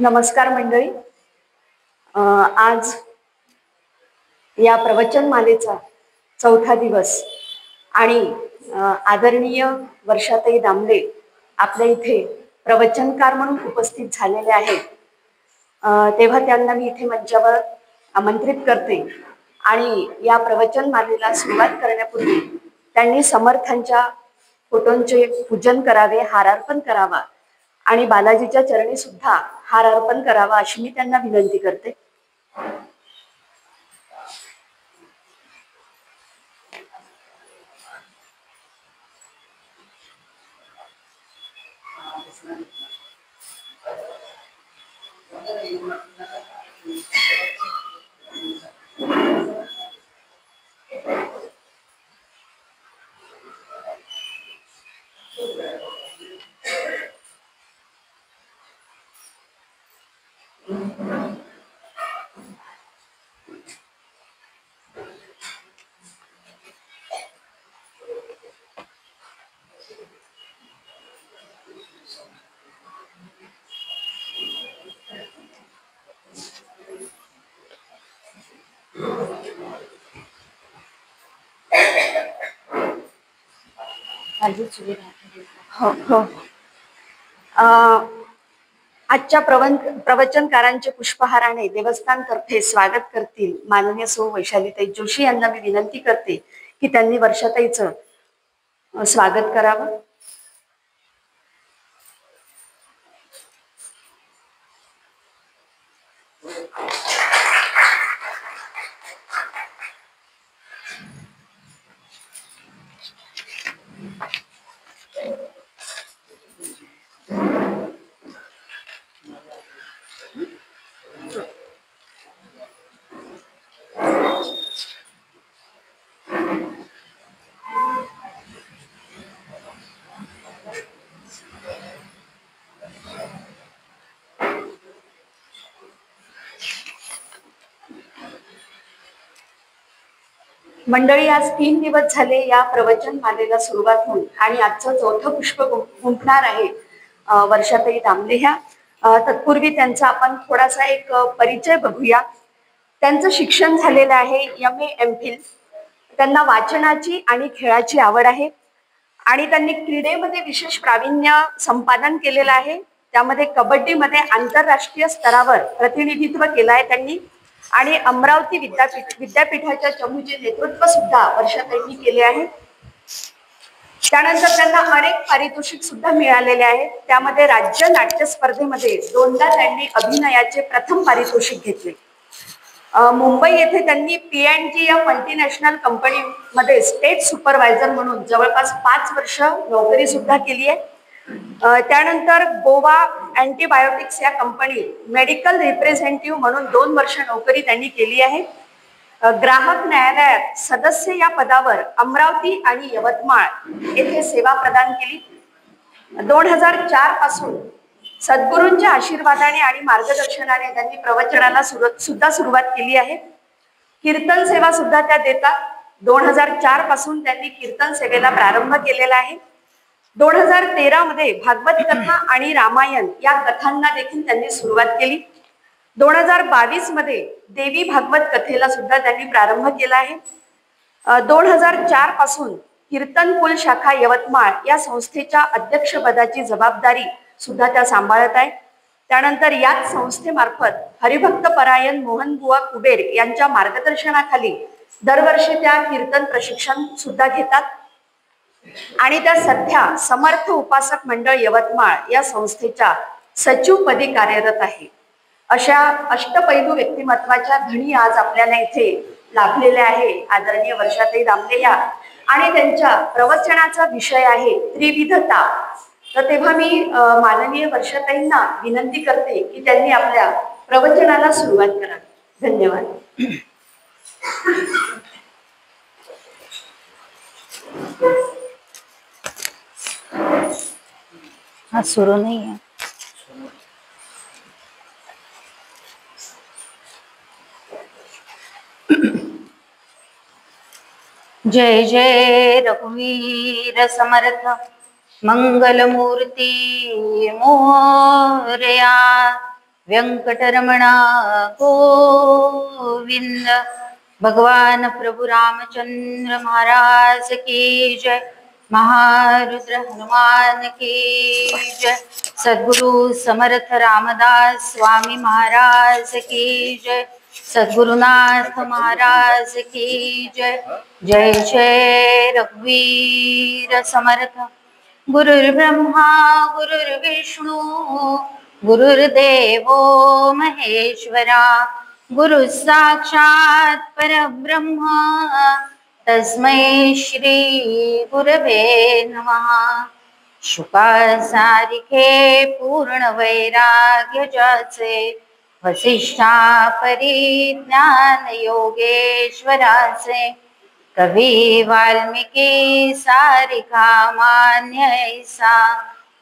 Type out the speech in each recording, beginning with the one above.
नमस्कार मंडळी. आज या प्रवचनमालेचा चौथा दिवस आणि आदरणीय वर्षाताई दामले आपल्या इथे प्रवचनकार म्हणून उपस्थित झालेले आहेत. तेव्हा त्यांना मी इथे मंचावर आमंत्रित करते आणि या प्रवचनमालेला सुरुवात करण्यापूर्वी त्यांनी समर्थांच्या फोटोंचे पूजन करावे, हार अर्पण करावा आणि बालाजीच्या चरणी सुद्धा हार अर्पण करावा अशी मी त्यांना विनंती करते. आजच्या प्रवचनकारांचे पुष्पहाराने देवस्थानतर्फे स्वागत करतील माननीय सौ वैशालीताई जोशी यांना मी विनंती करते की त्यांनी वर्षाताईचं स्वागत करावं. मंडळी, आज 3 दिवस झाले या प्रवचनमालेला सुरुवात होऊन आणि आजचं चौथं पुष्प गुंफणार आहे वर्षाताई दामले ह्या. तत्पूर्वी त्यांचा आपण थोडासा एक परिचय बघूया. त्यांचं शिक्षण झालेलं आहे MA MPhil. त्यांना वाचनाची आणि खेळाची आवड आहे आणि त्यांनी क्रीडेमध्ये विशेष प्रावीण्य संपादन केलेलं आहे. त्यामध्ये कबड्डीमध्ये आंतरराष्ट्रीय स्तरावर प्रतिनिधित्व केलं आहे त्यांनी आणि अमरावती विद्यापीठाच्या चमूचे नेतृत्व सुद्धा वर्षाताईंनी केले आहे. त्यानंतर त्यांना अनेक पारितोषिक सुद्धा मिळालेले आहेत. त्यामध्ये राज्य नाट्य स्पर्धेमध्ये 2दा त्यांनी अभिनयाचे प्रथम पारितोषिक घेतले. मुंबई येथे त्यांनी P&G या मल्टीनॅशनल कंपनीमध्ये स्टेट सुपरवायझर म्हणून जवळपास 5 वर्ष नोकरी सुद्धा केली आहे. त्यानंतर गोवा अँटीबायोटिक्स या कंपनीत मेडिकल रिप्रेझेंटेटिव्ह म्हणून 2 वर्ष नोकरी त्यांनी केली आहे. ग्राहक न्यायालयात सदस्य या पदावर अमरावती आणि यवतमाळ येथे सेवा प्रदान केली. 2004 पासून सद्गुरूंच्या आशीर्वादाने आणि मार्गदर्शनाने त्यांनी प्रवचनाला सुद्धा सुरुवात केली आहे. कीर्तन सेवा सुद्धा त्या देतात. 2004 पासून त्यांनी कीर्तन सेवेला प्रारंभ केलेला आहे. 2013 मध्ये भागवत कथा आणि रामायण या कथांना देखील त्यांनी सुरुवात केली. 2022 मध्ये देवी भागवत कथेला सुद्धा त्यांनी प्रारंभ केला आहे. 2004 पासून कीर्तनकुल शाखा यवतमाळ या संस्थेच्या अध्यक्षपदाची जबाबदारी सुद्धा त्या सांभाळत आहे. त्यानंतर याच संस्थेमार्फत हरिभक्त परायण मोहनबुवा कुबेर यांच्या मार्गदर्शनाखाली दरवर्षी त्या कीर्तन प्रशिक्षण सुद्धा घेतात आणि त्या सध्या समर्थ उपासक मंडळ यवतमाळ या संस्थेच्या सचिवपदी कार्यरत आहे. अशा अष्टपैलू व्यक्तिमत्वाच्या धनी आज आपल्याला इथे लाभलेल्या आहे आदरणीय वर्षाताई दामले या आणि त्यांच्या प्रवचनाचा विषय आहे त्रिविधता. तर तेव्हा मी माननीय वर्षाताईंना विनंती करते की त्यांनी आपल्या प्रवचनाला सुरुवात करावी. धन्यवाद. हा सुरू नाही आहे. जय जय रघुवीर समर्थ मंगल मूर्ती मोरया. वेंकटरमणा गोविंद। भगवान प्रभु रामचंद्र महाराज की जय। महारुद्र हनुमान की जय। सद्गुरु समर्थ रामदास स्वामी महाराज की जय। सद्गुरुनाथ महाराज की जय। जय जय रघुवीर समर्थ। गुरुर्ब्रह्मा गुरुर्विष्णू गुरुर्देवो महेश्वरा। गुरु साक्षात् परब्रह्म तस्मै श्री गुरवे नमः। शुकासारिखे पूर्ण वैराग्य जाचे वसिष्ठा परिज्ञान योगेश्वराचे। कवी वाल्मिकी सारिखा मान्य ऐसा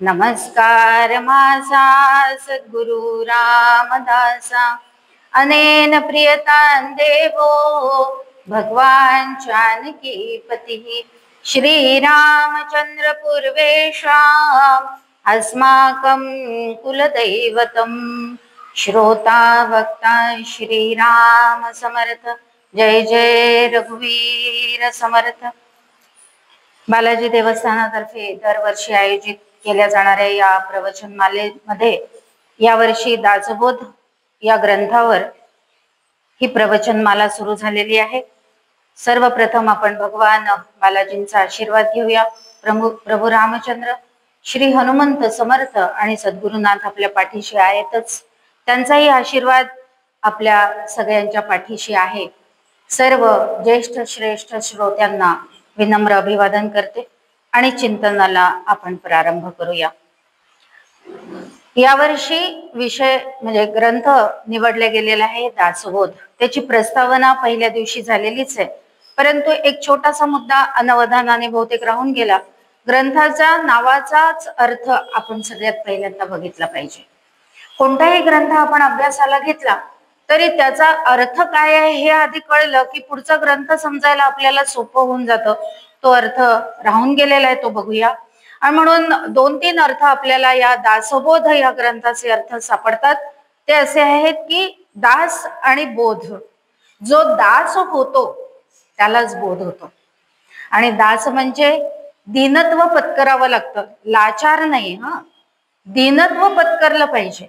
नमस्कार माझा सद्गुरु रामदासा। अनेन प्रियतां देवो भगवान जानकी पती। श्रीरामचंद्र पूर्वेषाम् अस्माकं कुलदैवतं। श्रोता वक्ता श्रीराम समर्थ। जय जय रघुवीर समर्थ। बालाजी देवस्थानातर्फे दरवर्षी आयोजित केल्या जाणाऱ्या या प्रवचनमालेमध्ये यावर्षी दासबोध या ग्रंथावर ही प्रवचनमाला सुरू झालेली आहे। सर्वप्रथम आपण भगवान बालाजींचा आशीर्वाद घेऊया। प्रभू रामचंद्र, श्री हनुमंत समर्थ आणि सद्गुरुनाथ आपल्या पाठीशी आहेतच, त्यांचाही आशीर्वाद आपल्या सगळ्यांच्या पाठीशी आहे। सर्व ज्येष्ठ श्रेष्ठ श्रोत्यांना विनम्र अभिवादन करते आणि चिंतनाला आपण प्रारंभ करूया। यावर्षी विषय म्हणजे ग्रंथ निवडले गेलेला आहे दासबोध। त्याची प्रस्तावना पहिल्या दिवशी झालेलीच आहे, परंतु एक छोटासा मुद्दा अनवधानाने बहुतेक राहून गेला। ग्रंथाचा नावाचाच अर्थ आपण सगळ्यात पहिल्यांदा बघितला पाहिजे। कोणताही ग्रंथ आपण अभ्यासाला घेतला तरी त्याचा अर्थ काय आहे हे आधी कळलं की पुढचा ग्रंथ समजायला आपल्याला सोपं होऊन जातं। तो अर्थ राहून गेलेला आहे तो बघूया। आणि म्हणून 2-3 अर्थ आपल्याला या दासबोध या ग्रंथाचे अर्थ सापडतात। ते असे आहेत की दास आणि बोध। जो दास होतो त्यालाच बोध होतो। आणि दास म्हणजे दीनत्व पत्करावं लागतं, लाचार नाही। दीनत्व पत्करलं पाहिजे।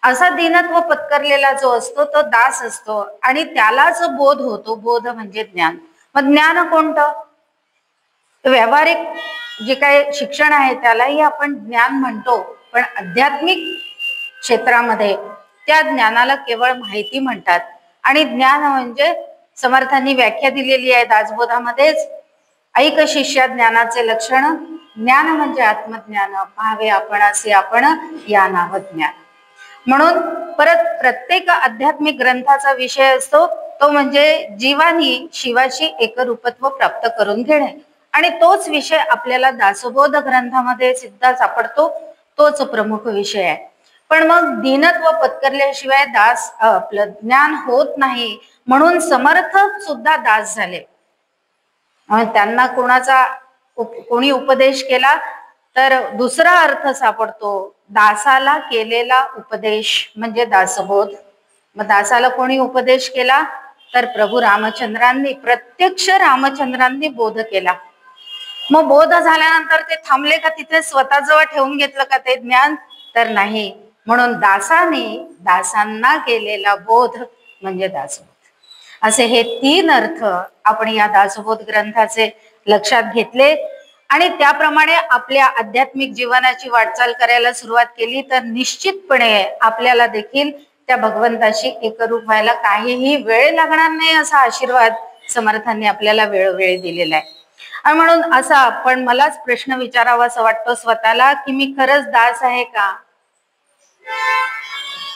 असा दीनत्व पत्करलेला जो असतो तो दास असतो आणि त्यालाच बोध होतो। बोध म्हणजे ज्ञान। मग ज्ञान कोणतं? व्यावहारिक जे काही शिक्षण आहे त्यालाही आपण ज्ञान म्हणतो, पण आध्यात्मिक क्षेत्रामध्ये त्या ज्ञानाला केवळ माहिती म्हणतात। आणि ज्ञान म्हणजे समर्थांनी व्याख्या दिलेली आहे दासबोधामध्येच। ऐक शिष्या ज्ञानाचे लक्षण। ज्ञान म्हणजे आत्मज्ञान, पाहावे आपणासे आपण या नाव ज्ञान। म्हणून परत प्रत्येक आध्यात्मिक ग्रंथाचा विषय असतो तो म्हणजे जीवानी शिवाशी एकरूपत्व प्राप्त करून घेणे। आणि तोच विषय आपल्याला दासबोध ग्रंथामध्ये सुद्धा सापडतो, तोच प्रमुख विषय आहे। पण मग दीनत्व पत्करल्याशिवाय दास आपलं ज्ञान होत नाही, म्हणून समर्थ सुद्धा दास झाले। त्यांना कोणी उपदेश केला तर दुसरा अर्थ सापडतो, दासाला केलेला उपदेश म्हणजे दासबोध। मग दासाला कोणी उपदेश केला तर प्रभू रामचंद्रांनी, प्रत्यक्ष रामचंद्रांनी बोध केला। मग बोध झाल्यानंतर ते थांबले का तिथे स्वतःजवळ ठेवून घेतलं का ते ज्ञान? तर नाही। म्हणून दासांना केलेला बोध म्हणजे दासबोध। असे हे 3 अर्थ आपण या दासबोध ग्रंथाचे लक्षात घेतले आणि त्याप्रमाणे आपल्या आध्यात्मिक जीवनाची वाटचाल करायला सुरुवात केली तर निश्चितपणे आपल्याला देखील त्या भगवंताशी एकरूप व्हायला काहीही वेळ लागणार नाही, असा आशीर्वाद समर्थांनी आपल्याला वेळोवेळी दिलेला आहे। आणि म्हणून असा पण मलाच प्रश्न विचारावा असं वाटतो स्वतःला की मी खरंच दास आहे का?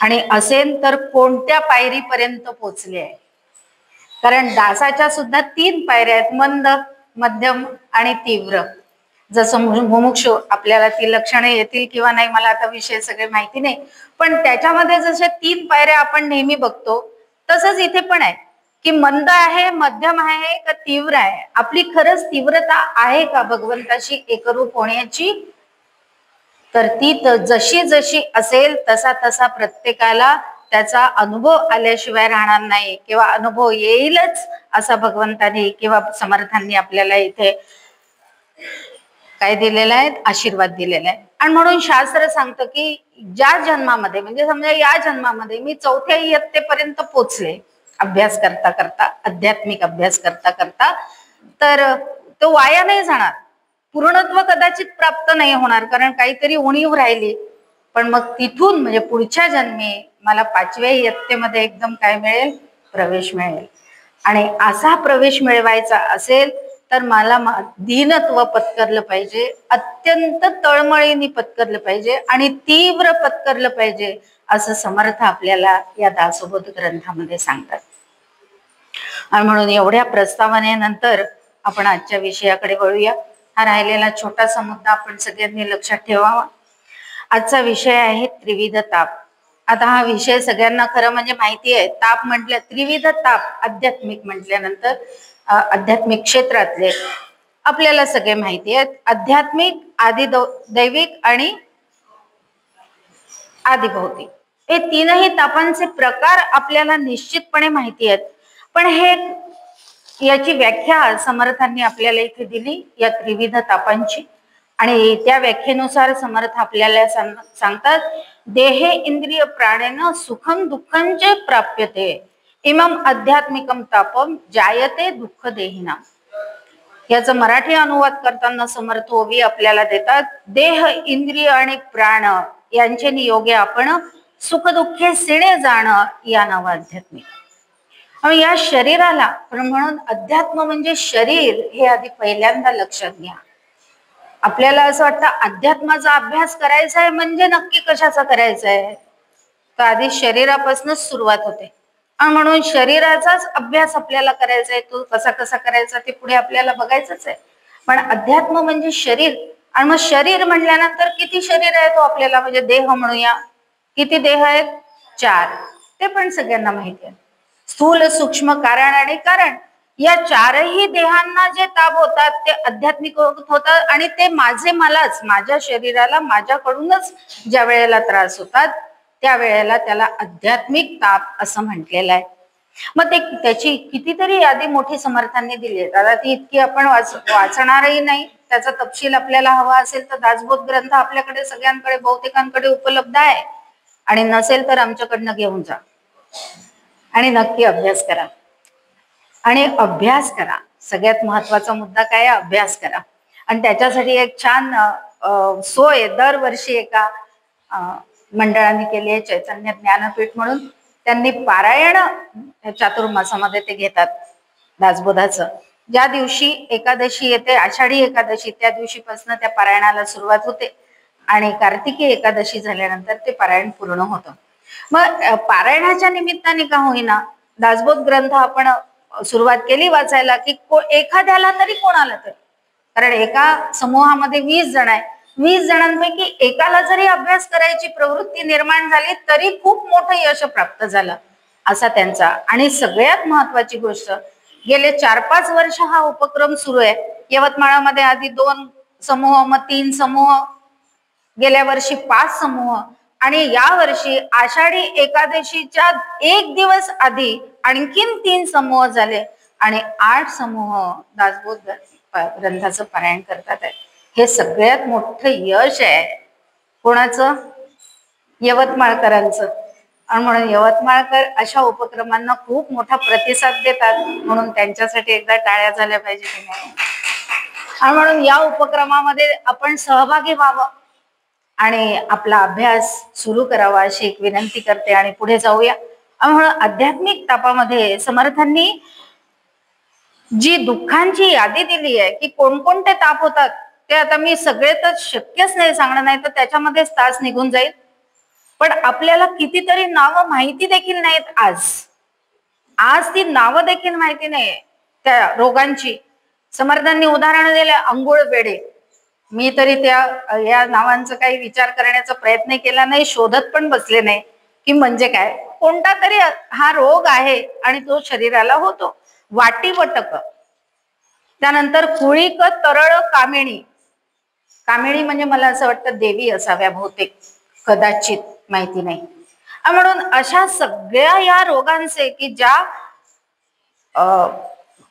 आणि असेल तर कोणत्या पायरीपर्यंत पोचले आहे? कारण दासाच्या सुद्धा 3 पायऱ्या आहेत, मंद, मध्यम आणि तीव्र। जसं मुमुक्षु आपल्याला ती लक्षणे येतील किंवा नाही मला आता विषय सगळे माहिती नाही, पण त्याच्यामध्ये जसे 3 पायऱ्या आपण नेहमी बघतो तसंच इथे पण आहे की मंद आहे, मध्यम आहे का तीव्र आहे? आपली खरंच तीव्रता आहे का भगवंताशी एकरूप होण्याची? तर ती जशी जशी असेल तसा तसा प्रत्येकाला त्याचा अनुभव आल्याशिवाय राहणार नाही, किंवा अनुभव येईलच असा भगवंतांनी किंवा समर्थांनी आपल्याला इथे काय दिलेलं आहे, आशीर्वाद दिलेला आहे. आणि म्हणून शास्त्र सांगतं की ज्या जन्मामध्ये, म्हणजे समजा या जन्मामध्ये मी 4थ्या इयत्तेपर्यंत पोचले अभ्यास करता करता, आध्यात्मिक अभ्यास करता करता, तर तो वाया नाही जाणार. पूर्णत्व कदाचित प्राप्त नाही होणार, कारण काहीतरी उणीव राहिली. पण मग तिथून म्हणजे पुढच्या जन्मी मला 5व्या इयत्तेमध्ये एकदम काय मिळेल, प्रवेश मिळेल. आणि असा प्रवेश मिळवायचा असेल तर मला दीनत्व पत्करलं पाहिजे, अत्यंत तळमळीने पत्करलं पाहिजे आणि तीव्र पत्करलं पाहिजे, असं समर्थ आपल्याला या दासोबोध ग्रंथामध्ये सांगतात. आणि म्हणून एवढ्या प्रस्तावनेनंतर आपण आजच्या विषयाकडे वळूया. हा राहिलेला छोटासा मुद्दा आपण सगळ्यांनी लक्षात ठेवावा. आजचा विषय आहे त्रिविध ताप. आता हा विषय सगळ्यांना खरं म्हणजे माहिती आहे. ताप म्हटलं, त्रिविध ताप आध्यात्मिक म्हटल्यानंतर आध्यात्मिक क्षेत्रातले आपल्याला सगळे माहिती आहेत. आध्यात्मिक, आदि दैविक आणि आदिभौतिक, हे तीनही तापांचे प्रकार आपल्याला निश्चितपणे माहिती आहेत. पण याची व्याख्या समर्थांनी आपल्याला इथे दिली या त्रिविध तापांची. आणि त्या व्याख्येनुसार समर्थ आपल्याला सांगतात, देहे इंद्रिय प्राणेन सुखम दुःखं चे प्राप्यते इमम आध्यात्मिकम तापम जायते दुःख देहिना. याचा मराठी अनुवाद करताना समर्थ ओवी आपल्याला देतात, देह, इंद्रिय आणि प्राण यांचे नियोगे आपण सुख दुःखे सिणे जाण या नाव आध्यात्मिक. आणि या शरीराला, म्हणून अध्यात्म म्हणजे शरीर, हे आधी पहिल्यांदा लक्षात घ्या. आपल्याला असं वाटतं अध्यात्माचा अभ्यास करायचा आहे म्हणजे नक्की कशाचा करायचा आहे, तर आधी शरीरापासूनच सुरुवात होते. आणि म्हणून शरीराचाच अभ्यास आपल्याला करायचा आहे. तो कसा कसा करायचा ते पुढे आपल्याला बघायचंच आहे. पण अध्यात्म म्हणजे शरीर. आणि मग शरीर म्हटल्यानंतर किती शरीर आहे तो आपल्याला, म्हणजे देह म्हणूया, किती देह आहेत, 4. ते पण सगळ्यांना माहिती आहे. स्थूल, सूक्ष्म, कारण आणि कारण, या 4ही देहांना जे ताप होतात ते आध्यात्मिक होतात. आणि ते मलाच, माझ्या शरीराला माझ्याकडूनच ज्या वेळेला त्रास होतात त्या वेळेला त्याला आध्यात्मिक ताप असं म्हटलेलं आहे. मग त्याची कितीतरी यादी मोठी समर्थांनी दिली आहे. आता ती इतकी आपण वाचणारही नाही. त्याचा तपशील आपल्याला हवा असेल तर दासबोध ग्रंथ आपल्याकडे सगळ्यांकडे, बहुतेकांकडे उपलब्ध आहे. आणि नसेल तर आमच्याकडनं घेऊन जा आणि नक्की अभ्यास करा. आणि अभ्यास करा, सगळ्यात महत्वाचा मुद्दा काय आहे, अभ्यास करा. आणि त्याच्यासाठी एक छान सोय दरवर्षी एका मंडळाने केली आहे, चैतन्य ज्ञानपीठ म्हणून. त्यांनी पारायण चातुर्मासामध्ये ते घेतात दासबोधाचं. ज्या दिवशी एकादशी येते, आषाढी एकादशी, त्या दिवशीपासून त्या पारायणाला सुरुवात होते आणि कार्तिकी एकादशी झाल्यानंतर ते पारायण पूर्ण होतं. मग पारायणाच्या निमित्ताने का होईना दासबोध ग्रंथ आपण सुरुवात केली वाचायला, की एखाद्याला तरी, कोणाला तरी, कारण एका समूहामध्ये 20 जण आहे, 20 जणांपैकी एकाला जरी अभ्यास करायची प्रवृत्ती निर्माण झाली तरी खूप मोठं यश प्राप्त झालं असा त्यांचा. आणि सगळ्यात महत्वाची गोष्ट, गेले 4-5 वर्ष हा उपक्रम सुरू आहे. यवतमाळमध्ये आधी 2 समूह, मग 3 समूह, गेल्या वर्षी 5 समूह, आणि या वर्षी आषाढी एकादशीच्या 1 दिवस आधी आणखीन 3 समूह झाले आणि 8 समूह दासबोध ग्रंथाचं पारायण करतात आहे. हे सगळ्यात मोठं यश आहे. कोणाचं? यवतमाळकरांचं. आणि म्हणून यवतमाळकर अशा उपक्रमांना खूप मोठा प्रतिसाद देतात, म्हणून त्यांच्यासाठी एकदा टाळ्या झाल्या पाहिजे की नाही. आणि म्हणून या उपक्रमामध्ये आपण सहभागी व्हावं आणि आपला अभ्यास सुरू करावा अशी एक विनंती करते आणि पुढे जाऊया. म्हणून आध्यात्मिक तापामध्ये समर्थांनी जी दुःखांची यादी दिली आहे की कोणकोणते ताप होतात, ते आता मी सगळे तर शक्यच नाही सांगणं, नाही तर त्याच्यामध्येच तास निघून जाईल. पण आपल्याला कितीतरी नावं माहिती देखील नाहीत. आज ती नावं देखील माहिती नाही त्या रोगांची. समर्थांनी उदाहरण दिले, अंघोळ वेडे. मी तरी या नावांचा काही विचार करण्याचा प्रयत्न केला नाही, शोधत पण बसले नाही की म्हणजे काय. कोणता तरी हा रोग आहे आणि तो शरीराला होतो. वाटीवटक, त्यानंतर कुळीक तरळ कामिणी, कामिणी म्हणजे मला असं वाटतं देवी असाव्या बहुतेक, कदाचित, माहिती नाही. म्हणून अशा सगळ्या या रोगांचे की ज्या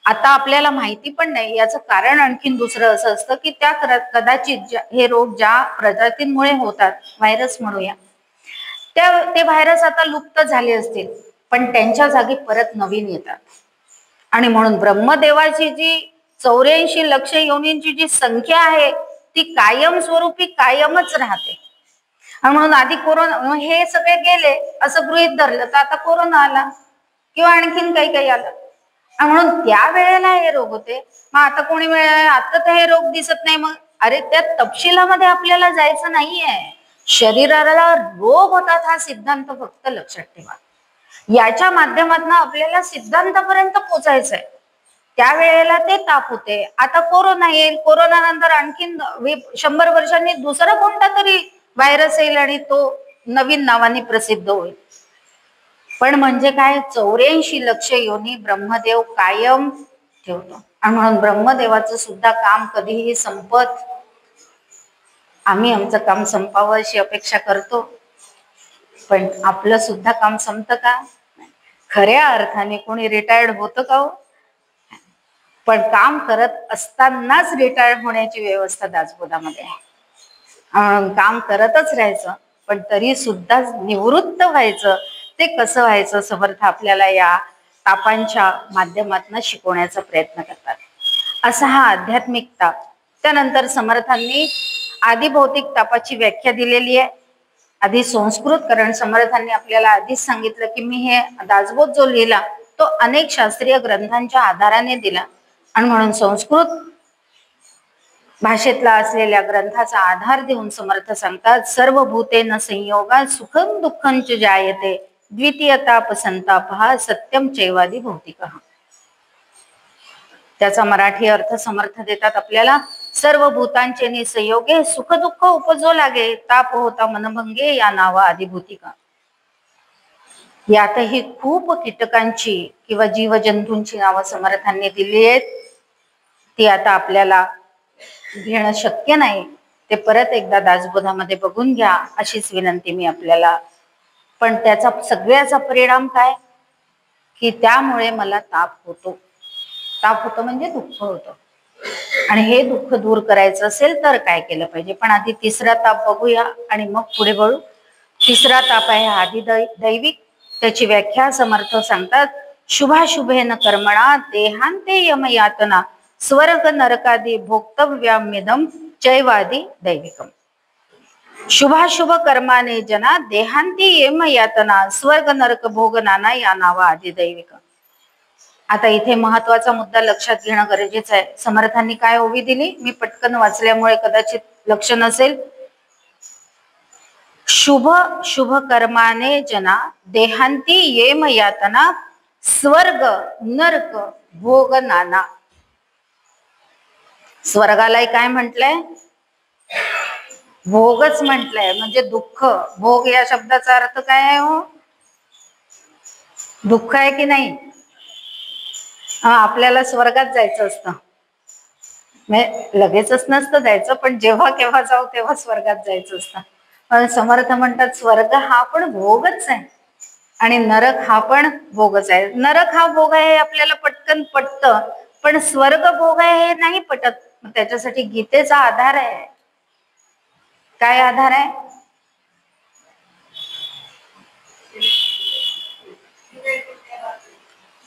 आता आपल्याला माहिती पण नाही, याचं कारण आणखीन दुसरं असं असतं की त्या कदाचित हे रोग ज्या प्रजातींमुळे होतात, व्हायरस म्हणूया, ते व्हायरस आता लुप्त झाले असतील, पण त्यांच्या जागी परत नवीन येतात. आणि म्हणून ब्रह्मदेवाची जी 84 लक्ष योनींची जी संख्या आहे ती कायमस्वरूपी कायमच राहते. आणि म्हणून आधी कोरोना, हे सगळे गेले असं गृहीत धरलं तर आता कोरोना आला किंवा आणखीन काही काही आलं, आणि म्हणून त्या वेळेला हे रोग होते. मग आता कोणी वेळ आता तर हे रोग दिसत नाही. मग अरे त्या तपशिलामध्ये आपल्याला जायचं नाहीये. शरीराला रोग होतात हा सिद्धांत फक्त लक्षात ठेवा. याच्या माध्यमातून आपल्याला सिद्धांतापर्यंत पोचायचंय. त्यावेळेला ते ताप होते, आता कोरोना येईल, कोरोना नंतर आणखीन 100 वर्षांनी दुसरा कोणता तरी व्हायरस येईल आणि तो नवीन नावाने प्रसिद्ध होईल. पण म्हणजे काय, 84 लक्ष योनी ब्रह्मदेव कायम ठेवतो. आणि म्हणून ब्रह्मदेवाचं सुद्धा काम कधीही संपत, आम्ही आमचं काम संपावं अशी अपेक्षा करतो, पण आपलं सुद्धा काम संपतं का? खऱ्या अर्थाने कोणी रिटायर्ड होतं का हो? पण काम करत असतानाच रिटायर्ड होण्याची व्यवस्था दासबोधामध्ये आहे. काम करतच राहायचं, पण तरी सुद्धा निवृत्त व्हायचं. ते कसं व्हायचं समर्थ आपल्याला या तापांच्या माध्यमातून शिकवण्याचा प्रयत्न करतात. असा हा आध्यात्मिक ताप. त्यानंतर समर्थांनी आदिभौतिक तापाची व्याख्या दिलेली आहे. आधी संस्कृत, कारण समर्थांनी आपल्याला आधीच सांगितलं की मी हे दासबोध जो लिहिला तो अनेक शास्त्रीय ग्रंथांच्या आधाराने दिला, आणि म्हणून संस्कृत भाषेतला असलेल्या ग्रंथाचा आधार देऊन समर्थ सांगतात, सर्व भूतेन संयोगा सुखम दुःखं च जायते द्वितीय ताप संताप सत्यम चैवादी भौतिक. त्याचा मराठी अर्थ समर्थ देतात आपल्याला, सर्व भूतांचे निसंयोगे सुख दुःख उपजो लागे ताप होता मनभंगे या नावा आदिभूतिका. यातही खूप कीटकांची किंवा जीवजंतूंची नावं समर्थांनी दिली आहेत. ती आता आपल्याला घेणं शक्य नाही, ते परत एकदा दासबोधामध्ये बघून घ्या अशीच विनंती मी आपल्याला. पण त्याचा सगळ्याचा परिणाम काय की त्यामुळे मला ताप होतो. ताप होतो म्हणजे दुःख होतं, आणि हे दुःख दूर करायचं असेल तर काय केलं पाहिजे. पण आधी तिसरा ताप बघूया आणि मग पुढे वळू. तिसरा ताप आहे आदि दैविक. त्याची व्याख्या समर्थ सांगतात, शुभाशुभेन कर्मणा देहांते यमयातना स्वर्ग नरकादी भोक्तव्यामिदम चैवादी दैविकम. शुभाशुभ कर्माने जना देहांती यमयातना स्वर्ग नरक भोग नाना या नावा आदि दैविक. आता इथे महत्वाचा मुद्दा लक्षात घेणं गरजेचं आहे. समर्थांनी काय ओवी दिली, मी पटकन वाचल्यामुळे कदाचित लक्ष नसेल. शुभ शुभ कर्माने जना देहांती येम यातना स्वर्ग नरक भोग नाना. स्वर्गाला काय म्हटलंय, भोगच म्हटलंय, म्हणजे दुःख. भोग या शब्दाचा अर्थ काय आहे हो, दुःख आहे की नाही. आपल्याला स्वर्गात जायचं असतं, लगेचच नसतं जायचं, पण जेव्हा केव्हा जाऊ तेव्हा स्वर्गात जायचं असतं. पण समर्थ म्हणतात स्वर्ग हा पण भोगच आहे आणि नरक हा पण भोगच आहे. नरक हा भोग आहे हे आपल्याला पटकन पटतं, पण स्वर्ग भोग आहे हे नाही पटत. त्याच्यासाठी गीतेचा आधार आहे. काय आधार आहे,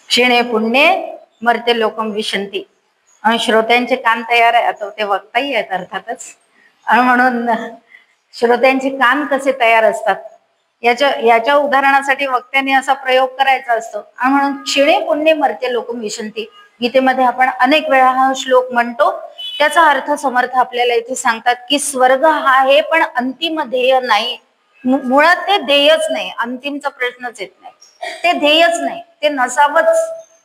क्षीणे पुण्ये मर्त्य लोकम विशंती. आणि श्रोत्यांचे कान तयार आहे, आता ते वक्ताही आहेत अर्थातच. आणि म्हणून श्रोत्यांचे कान कसे तयार असतात याच्या उदाहरणासाठी वक्त्यांनी असा प्रयोग करायचा असतो. आणि म्हणून क्षीणे पुण्ये मर्त्य लोकम विशंती, गीतेमध्ये आपण अनेक वेळा हा श्लोक म्हणतो. त्याचा अर्थ समर्थ आपल्याला इथे सांगतात की स्वर्ग हा हे पण अंतिम ध्येय नाही. मुळात ते ध्येयच नाही, अंतिमचा प्रश्नच येत नाही. ते ध्येयच नाही, ते नसावंच,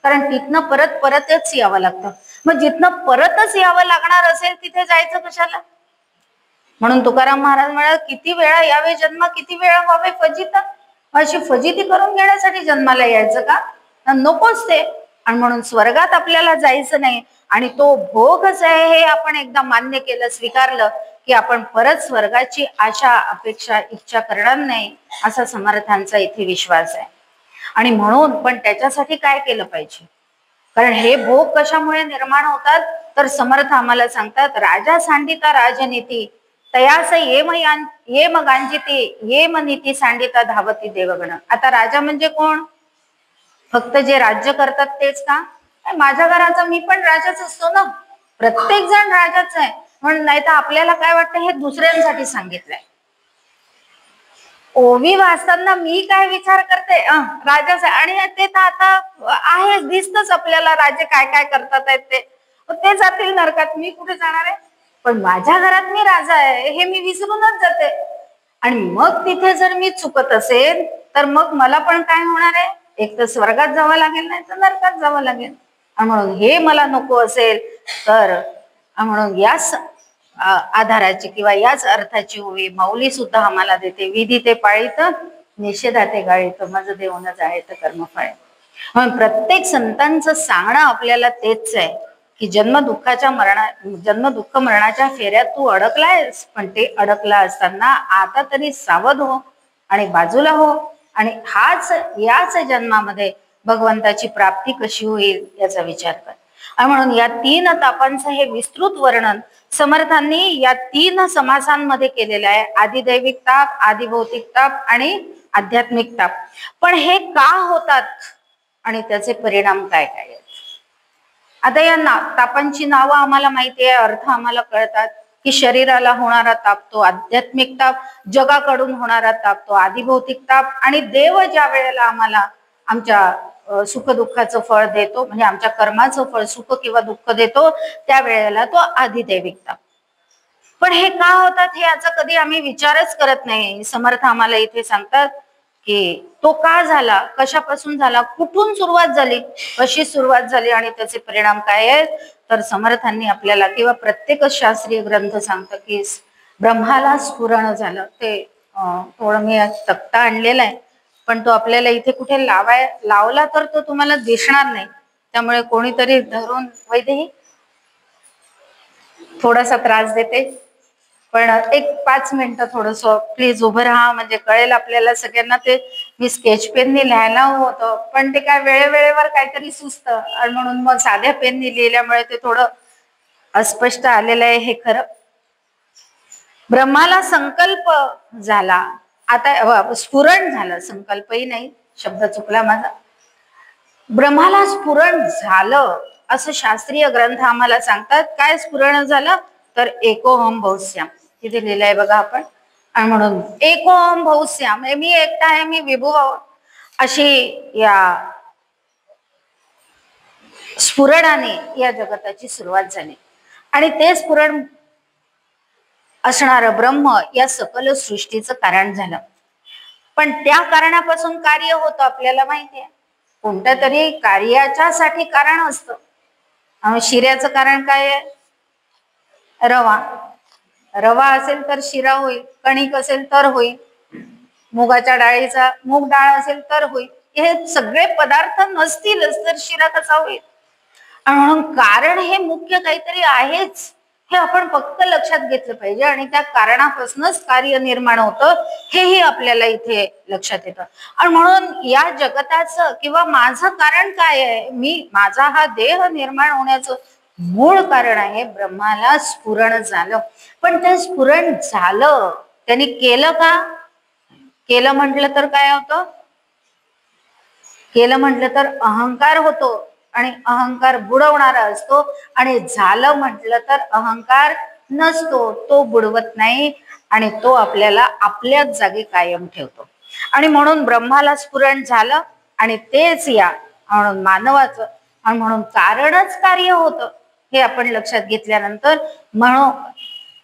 कारण तिथनं परत परतच यावं लागतं. मग जिथनं परतच यावं लागणार असेल तिथे जायचं कशाला. म्हणून तुकाराम महाराज म्हणाल, किती वेळा यावे जन्म, किती वेळा व्हावे फजिता. अशी फजिती करून घेण्यासाठी जन्माला यायचं का, नकोच ते. आणि म्हणून स्वर्गात आपल्याला जायचं नाही, आणि तो भोगच आहे हे आपण एकदा मान्य केलं, स्वीकारलं की आपण परत स्वर्गाची आशा अपेक्षा इच्छा करणार नाही, असा समर्थांचा इथे विश्वास आहे. आणि म्हणून पण त्याच्यासाठी काय केलं पाहिजे, कारण हे भोग कशामुळे निर्माण होतात, तर समर्थ आम्हाला सांगतात, राजा सांडिता राजनीती तयास ये मग गांजिती ये नीती सांडिता धावती देवगण. आता राजा म्हणजे कोण? फक्त जे राज्य करतात तेच का? माझ्या घराचा मी पण राजाच असतो ना, प्रत्येक जण राजाच आहे. म्हणून नाही तर आपल्याला काय वाटतं, हे दुसऱ्यांसाठी सांगितलंय. ओवी वाचताना मी काय विचार करते, राजाच आहे. आणि ते तर आता आहे, दिसतच आपल्याला राजे काय काय करतात आहेत ते जातील नरकात, मी कुठे जाणार आहे. पण माझ्या घरात मी राजा आहे हे मी विसरूनच जाते. आणि मग तिथे जर मी चुकत असेल तर मग मला पण काय होणार आहे, एक तर स्वर्गात जावं लागेल, नाही तर नरकात जावं लागेल. म्हणून हे मला नको असेल तर म्हणून याच आधाराची किंवा याच अर्थाची ओवी माऊली सुद्धा आम्हाला देते. विधी ते पाळीत निषेधाते गाळीत माझं देऊन जाळीत कर्मफळ. म्हणून प्रत्येक संतांचं सांगणं आपल्याला तेच आहे की जन्म दुःख मरणाच्या फेऱ्यात तू अडकलायस, पण ते अडकला असताना आता तरी सावध हो आणि बाजूला हो, आणि याच जन्मामध्ये भगवंताची प्राप्ती कशी होईल याचा विचार कर. आणि म्हणून या 3 तापांचं हे विस्तृत वर्णन समर्थांनी या 3 समासांमध्ये केलेलं आहे. आदिदैविक ताप, आदिभौतिक ताप आणि आध्यात्मिक ताप. पण हे का होतात आणि त्याचे परिणाम काय काय आहेत? आता या तापांची नावं आम्हाला माहिती आहे, अर्थ आम्हाला कळतात की शरीराला होणारा ताप तो आध्यात्मिक ताप, जगाकडून होणारा ताप तो आदिभौतिक ताप, आणि देव ज्या वेळेला आम्हाला आमच्या सुखदुःखाचं फळ देतो, म्हणजे आमच्या कर्माचं फळ सुख किंवा दुःख देतो, त्यावेळेला तो आदिदैविक ताप. पण हे का होतात हे याचा कधी आम्ही विचारच करत नाही. समर्थ आम्हाला इथे सांगतात की तो का झाला, कशापासून झाला, कुठून सुरुवात झाली, कशी सुरुवात झाली आणि त्याचे परिणाम काय आहेत. तर समर्थांनी आपल्याला किंवा प्रत्येकच शास्त्रीय ग्रंथ सांगतं की ब्रह्माला स्फुरण झालं. ते थोडं मी तक्ता आणलेला आहे, पण तो आपल्याला इथे कुठे लावला तर तो तुम्हाला दिसणार नाही, त्यामुळे कोणीतरी धरून वैदेही थोडासा त्रास देते. पण एक 5 मिनिटं थोडस प्लीज उभं राहा, म्हणजे कळेल आपल्याला सगळ्यांना. ते मी स्केच पेननी लिहायला होतं, पण ते काय वेळेवर काहीतरी सुचतं, आणि म्हणून मग साध्या पेननी लिहिल्यामुळे ते थोडं अस्पष्ट आलेलं आहे हे खरं. ब्रह्माला संकल्प झाला, आता स्फुरण झालं, संकल्पही नाही, शब्द चुकला माझा. ब्रह्माला स्फुरण झालं असं शास्त्रीय ग्रंथ आम्हाला सांगतात. काय स्फुरण झालं तर एकोहम बहुश्याम, तिथे लिहिलंय बघा आपण. आणि म्हणून एकोहम बहुश्याम, मी एकटा आहे, मी विभू अशी या स्फुरणाने या जगताची सुरुवात झाली. आणि ते स्फुरण असणार ब्रह्म या सकल सृष्टीचं कारण झालं. पण त्या कारणापासून कार्य होतं आपल्याला माहिती आहे, कोणत्या तरी कार्याच्या साठी कारण असतं. शिऱ्याचं कारण काय आहे? रवा. रवा असेल तर शिरा होईल, कणिक असेल तर होईल, मुगाच्या डाळीचा मूग डाळ असेल तर होईल. हे सगळे पदार्थ नसतीलच तर शिरा कसा होईल? म्हणून कारण हे मुख्य काहीतरी आहेच, हे आपण फक्त लक्षात घेतलं पाहिजे. आणि त्या कारणापासूनच कार्य निर्माण होतं हेही आपल्याला इथे लक्षात येतं. आणि म्हणून या जगताचं किंवा माझं कारण काय आहे, माझा हा देह निर्माण होण्याचं मूळ कारण आहे ब्रह्माला स्फुरण झालं. पण ते स्फुरण झालं त्यांनी केलं का? केलं म्हटलं तर काय होतं? केलं म्हटलं तर अहंकार होतो, आणि अहंकार बुडवणारा असतो. आणि झालं म्हटलं तर अहंकार नसतो, तो बुडवत नाही, आणि तो आपल्याला आपल्याच जागी कायम ठेवतो. आणि म्हणून ब्रह्माला स्फुरण झालं, आणि तेच या म्हणून मानवाचं, आणि म्हणून कारणच कार्य होतं हे आपण लक्षात घेतल्यानंतर म्हणून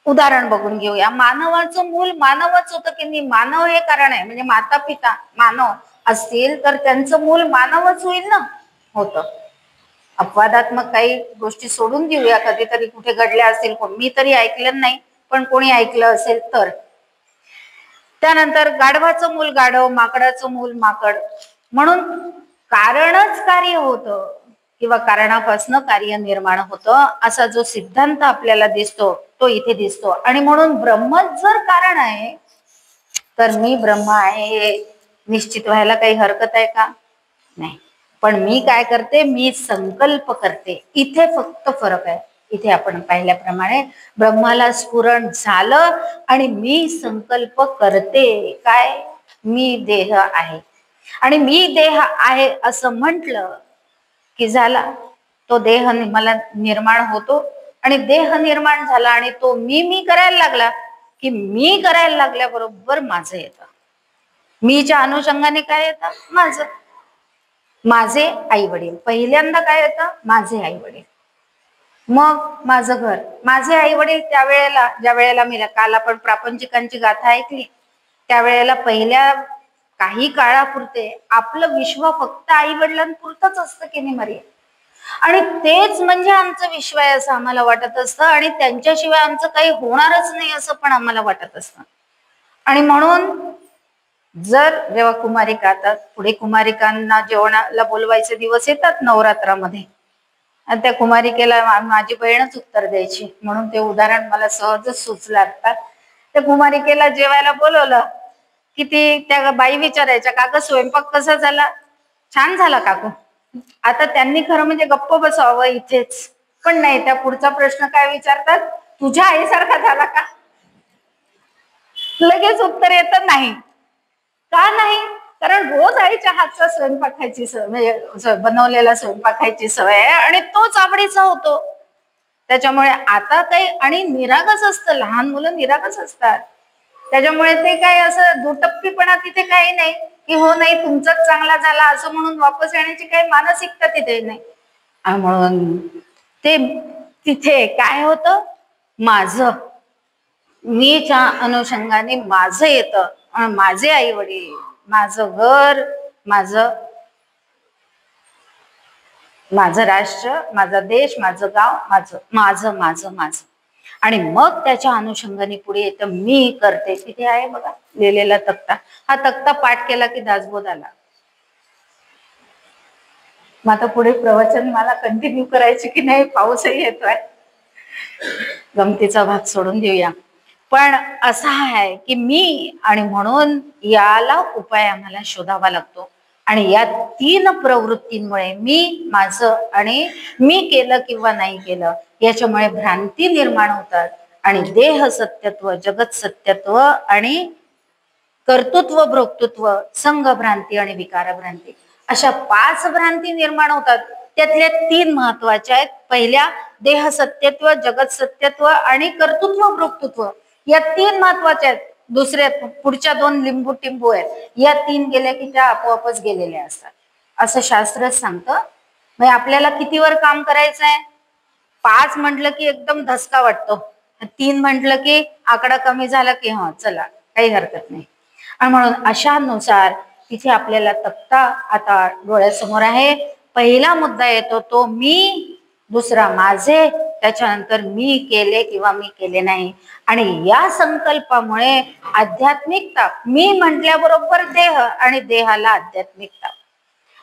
उदाहरण बघून घेऊया. मानवाचं मूल मानवच होतं की नाही, मानव हे कारण आहे, म्हणजे माता पिता मानव असतील तर त्यांचं मूल मानवच होईल ना, होतं. अपवादात्मक काही गोष्टी सोडून देऊया, कधीतरी कुठे घडल्या असतील, मी तरी ऐकलं नाही, पण कोणी ऐकलं असेल तर. त्यानंतर गाढवाचं मूल गाढव, माकडाचं मूल माकड. म्हणून कारणच कार्य होतं. किंवा कारणापासून कार्य निर्माण होतं असा जो सिद्धांत आपल्याला दिसतो तो इथे दिसतो. आणि म्हणून ब्रह्मच जर कारण आहे तर मी ब्रह्म आहे हे निश्चित व्हायला काही हरकत आहे का? नाही. पण मी काय करते, मी संकल्प करते. इथे फक्त फरक आहे. इथे आपण पाहिल्याप्रमाणे ब्रह्माला स्फुरण झालं आणि मी संकल्प करते काय, मी देह आहे. आणि मी देह आहे असं म्हटलं की झाला, तो देह मला निर्माण होतो आणि देह निर्माण झाला आणि तो मी करायला लागला की मी करायला लागल्याबरोबर माझं येतं. मीच्या अनुषंगाने काय येतं, माझे आई वडील. पहिल्यांदा काय येतं, माझे आई वडील, मग माझं घर, माझे आई वडील. त्यावेळेला ज्या वेळेला मी काल आपण प्रापंचिकांची गाथा ऐकली त्यावेळेला पहिल्या काही काळापुरते आपलं विश्व फक्त आई वडिलांपुरतच असतं की नाही मर्या, आणि तेच म्हणजे आमचं विश्व आहे असं आम्हाला वाटत असतं आणि त्यांच्याशिवाय आमचं काही होणारच नाही असं पण आम्हाला वाटत असतं. आणि म्हणून जेव्हा कुमारिका आता पुढे कुमारिकांना जेवणाला बोलवायचे दिवस येतात नवरात्रामध्ये, आणि त्या कुमारिकेला माझी बहीणच उत्तर द्यायची म्हणून ते उदाहरण मला सहजच सुचलं. आता त्या कुमारिकेला जेवायला बोलवलं की ती त्या बाई विचारायच्या, काका स्वयंपाक कसा झाला? छान झाला काकू. आता त्यांनी खरं म्हणजे गप्प बसावं इथेच, पण नाही, त्या पुढचा प्रश्न काय विचारतात, तुझ्या आईसारखा झाला का? लगेच उत्तर येतं नाही. का नाही? कारण रोज आईच्या हातचा स्वयंपाक खायची म्हणजे बनवलेला स्वयंपाक खायची सवय आहे आणि तोच आवडीचा होतो. त्याच्यामुळे आता काही, आणि निरागस असतं, लहान मुलं निरागस असतात, त्याच्यामुळे ते काय असं दुटप्पीपणा तिथे काही नाही की हो नाही तुमचाच चांगला झाला असं म्हणून वापस येण्याची काही मानसिकता तिथे नाही. म्हणून ते तिथे काय होतं, माझं, मीच्या अनुषंगाने माझं येतं. माझे आई वडील, माझं घर, माझं राष्ट्र, माझा देश, माझं गाव, माझं. आणि मग त्याच्या अनुषंगाने पुढे येतं मी करते. तिथे आहे बघा लिहिलेला तक्ता. हा तक्ता पाठ केला की दासबोध आला. मग आता पुढे प्रवचन मला कंटिन्यू करायचे की नाही, पाऊसही येतोय, गमतीचा भाग सोडून देऊया. पण असा आहे की मी, आणि म्हणून याला उपाय आम्हाला शोधावा लागतो. आणि या तीन प्रवृत्तींमुळे मी, माझं आणि मी केलं किंवा नाही केलं याच्यामुळे भ्रांती निर्माण होतात. आणि देह सत्यत्व, जगत सत्यत्व आणि कर्तृत्व, भोक्तृत्व, संघ भ्रांती आणि विकार भ्रांती अशा 5 भ्रांती निर्माण होतात. त्यातल्या 3 महत्वाच्या आहेत. पहिल्या देह सत्यत्व, जगत सत्यत्व आणि कर्तृत्व, भोक्तृत्व या 3 महत्वाच्या आहेत. दुसऱ्या पुढच्या 2 लिंबू टिंबू आहेत. या 3 गेल्या की त्या आपोआपच गेलेल्या असतात असं शास्त्रच सांगतं. म्हणजे आपल्याला कितीवर काम करायचं आहे? 5 म्हटलं की एकदम धसका वाटतो, 3 म्हटलं की आकडा कमी झाला की हा चला काही हरकत नाही. आणि म्हणून अशानुसार तिथे आपल्याला तक्ता आता डोळ्यासमोर आहे. पहिला मुद्दा येतो तो मी, दुसरा माझे, त्याच्यानंतर मी केले किंवा मी केले नाही. आणि या संकल्पामुळे आध्यात्मिकता, मी म्हटल्याबरोबर देह आणि देहाला आध्यात्मिकता,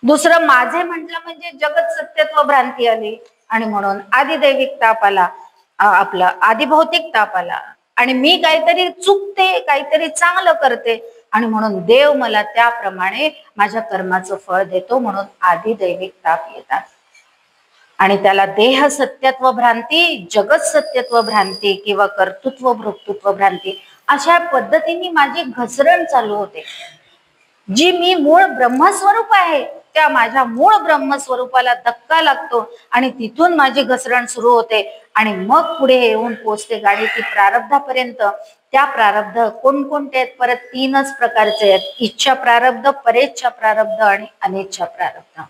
दुसरं माझे म्हटलं म्हणजे जगत सत्यत्व भ्रांती आली. आणि म्हणून आदिदैविक ताप आला, आपला आदिभौतिक ताप आला. आणि मी काहीतरी चुकते, काहीतरी चांगलं करते आणि म्हणून देव मला त्याप्रमाणे माझ्या कर्माचं फळ देतो, म्हणून आदिदैविक ताप येतात. आणि त्याला देह सत्यत्व भ्रांती, जगत सत्यत्व भ्रांती किंवा कर्तृत्व, भोक्तृत्व भ्रांती अशा पद्धतीने माझी घसरण चालू होते. जी मी मूळ ब्रह्मस्वरूप आहे त्या माझ्या मूळ ब्रह्मस्वरूपाला धक्का लागतो आणि तिथून माझी घसरण सुरू होते. आणि मग पुढे येऊन पोचते गाडी ती प्रारब्धापर्यंत. त्या प्रारब्ध कोणकोणते आहेत? परत 3च प्रकारचे आहेत. इच्छा प्रारब्ध, परेच्छा प्रारब्ध आणि अनिच्छा प्रारब्ध.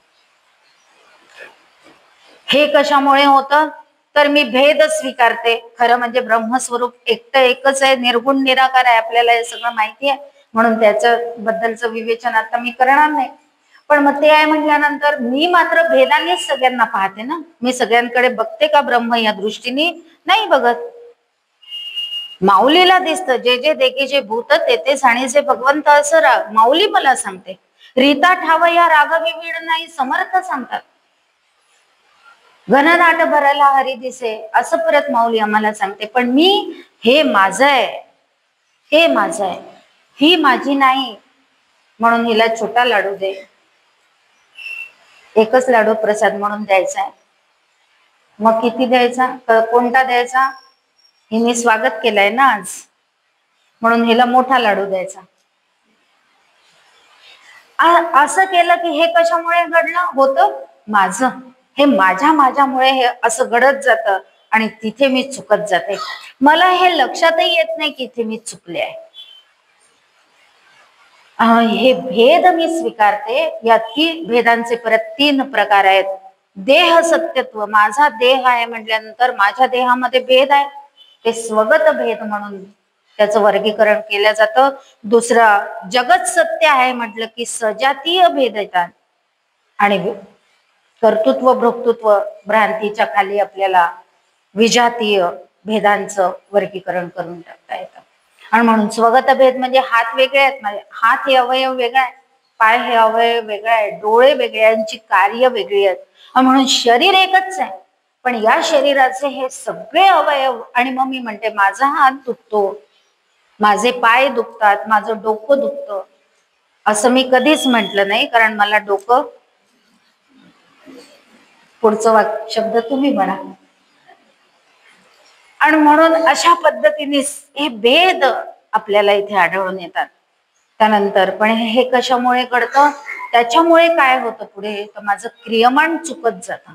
हे कशामुळे होतं? तर मी भेद स्वीकारते. खरं म्हणजे ब्रह्मस्वरूप एकच आहे, निर्गुण निराकार आहे, आपल्याला हे सगळं माहिती आहे, म्हणून त्याच्या बद्दलचं विवेचन आता मी करणार नाही. पण मग ते आहे म्हटल्यानंतर मी मात्र भेदानेच सगळ्यांना पाहते ना. मी सगळ्यांकडे बघते का ब्रह्म या दृष्टीने? नाही बघत. माऊलीला दिसतं जे जे देखे जे भूत तेथे साणीचे भगवंत असं माऊली मला सांगते. रीता ठाव या राग विवीड नाही समर्थ सांगतात. घनदाट भरायला हरी दिसे, असं परत माऊली आम्हाला सांगते. पण मी हे माझं आहे, हे माझं आहे, ही माझी नाही, म्हणून हिला छोटा लाडू दे. एकच लाडू प्रसाद म्हणून द्यायचा आहे. मग किती द्यायचा, कोणता द्यायचा? हिने स्वागत केलंय ना आज, म्हणून हिला मोठा लाडू द्यायचा. असं केलं की हे कशामुळे घडलं होतं? माझं, हे माझ्यामुळे हे असं घडत जातं आणि तिथे मी चुकत जाते. मला हे लक्षातही येत नाही की इथे मी चुकले आहे. हे भेद मी स्वीकारते. या भेदांचे परत 3 प्रकार आहेत. देह सत्यत्व, माझा देह आहे म्हटल्यानंतर माझ्या देहामध्ये भेद आहे, ते स्वगत भेद म्हणून त्याचं वर्गीकरण केलं जातं. दुसरं, जगत सत्य आहे म्हटलं की सजातीय भेद येतात आणि कर्तृत्व भोक्तृत्व भ्रांतीच्या खाली आपल्याला विजातीय भेदांचं वर्गीकरण करून टाकता येतं. आणि म्हणून स्वगत भेद म्हणजे हात वेगळे आहेत, म्हणजे हात हे अवयव वेगळा आहे, पाय हे अवयव वेगळा आहे, डोळे वेगळे, यांची कार्य वेगळी आहेत. म्हणून शरीर एकच आहे, पण या शरीराचे हे सगळे अवयव. आणि मग मी म्हणते माझा हात दुखतो, माझे पाय दुखतात, माझं डोकं दुखतं, असं मी कधीच म्हटलं नाही, कारण मला डोकं, पुढचं शब्द तुम्ही म्हणा. आणि म्हणून अशा पद्धतीने हे भेद आपल्याला इथे आढळून येतात. त्यानंतर पण हे कशामुळे घडतं? त्याच्यामुळे काय होतं पुढे, तर माझं क्रियमान चुकत जातं.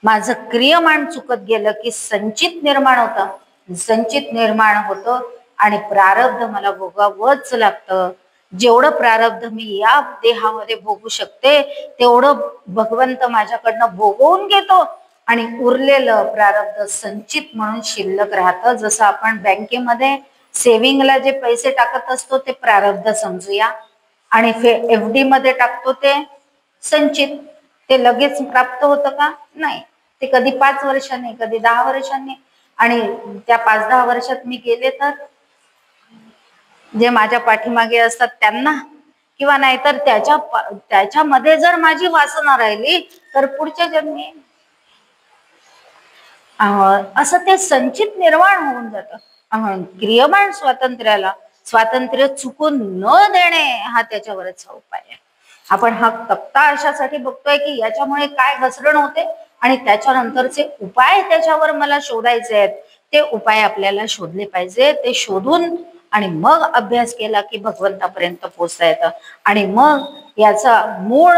माझं क्रियमान चुकत गेलं की संचित निर्माण होतं, संचित निर्माण होतं आणि प्रारब्ध मला भोगावंच लागतं. जेवढं प्रारब्ध मी या देहामध्ये भोगू शकते तेवढं भगवंत माझ्याकडनं भोगवून घेतो आणि उरलेलं प्रारब्ध संचित म्हणून शिल्लक राहतं. जसं आपण बँकेमध्ये सेव्हिंगला जे पैसे टाकत असतो ते प्रारब्ध समजूया, आणि FD मध्ये टाकतो ते संचित. ते लगेच प्राप्त होतं का? नाही, ते कधी 5 वर्षांनी, कधी 10 वर्षांनी, आणि त्या 5-10 वर्षात मी गेले तर जे माझ्या पाठीमागे असतात त्यांना, किंवा नाहीतर त्याच्यामध्ये जर माझी वासना राहिली तर पुढच्या जन्मी असं ते संचित निर्माण होऊन जातं. क्रियमान स्वातंत्र्य चुकून न देणे हा त्याच्यावरचा उपाय आहे. आपण हा तक्ता अशासाठी बघतोय की याच्यामुळे काय घसरण होते आणि त्याच्यानंतरचे उपाय त्याच्यावर मला शोधायचे आहेत. ते उपाय आपल्याला शोधले पाहिजे. ते शोधून आणि मग अभ्यास केला की भगवंतापर्यंत पोहोचता येतं. आणि मग याचा मूळ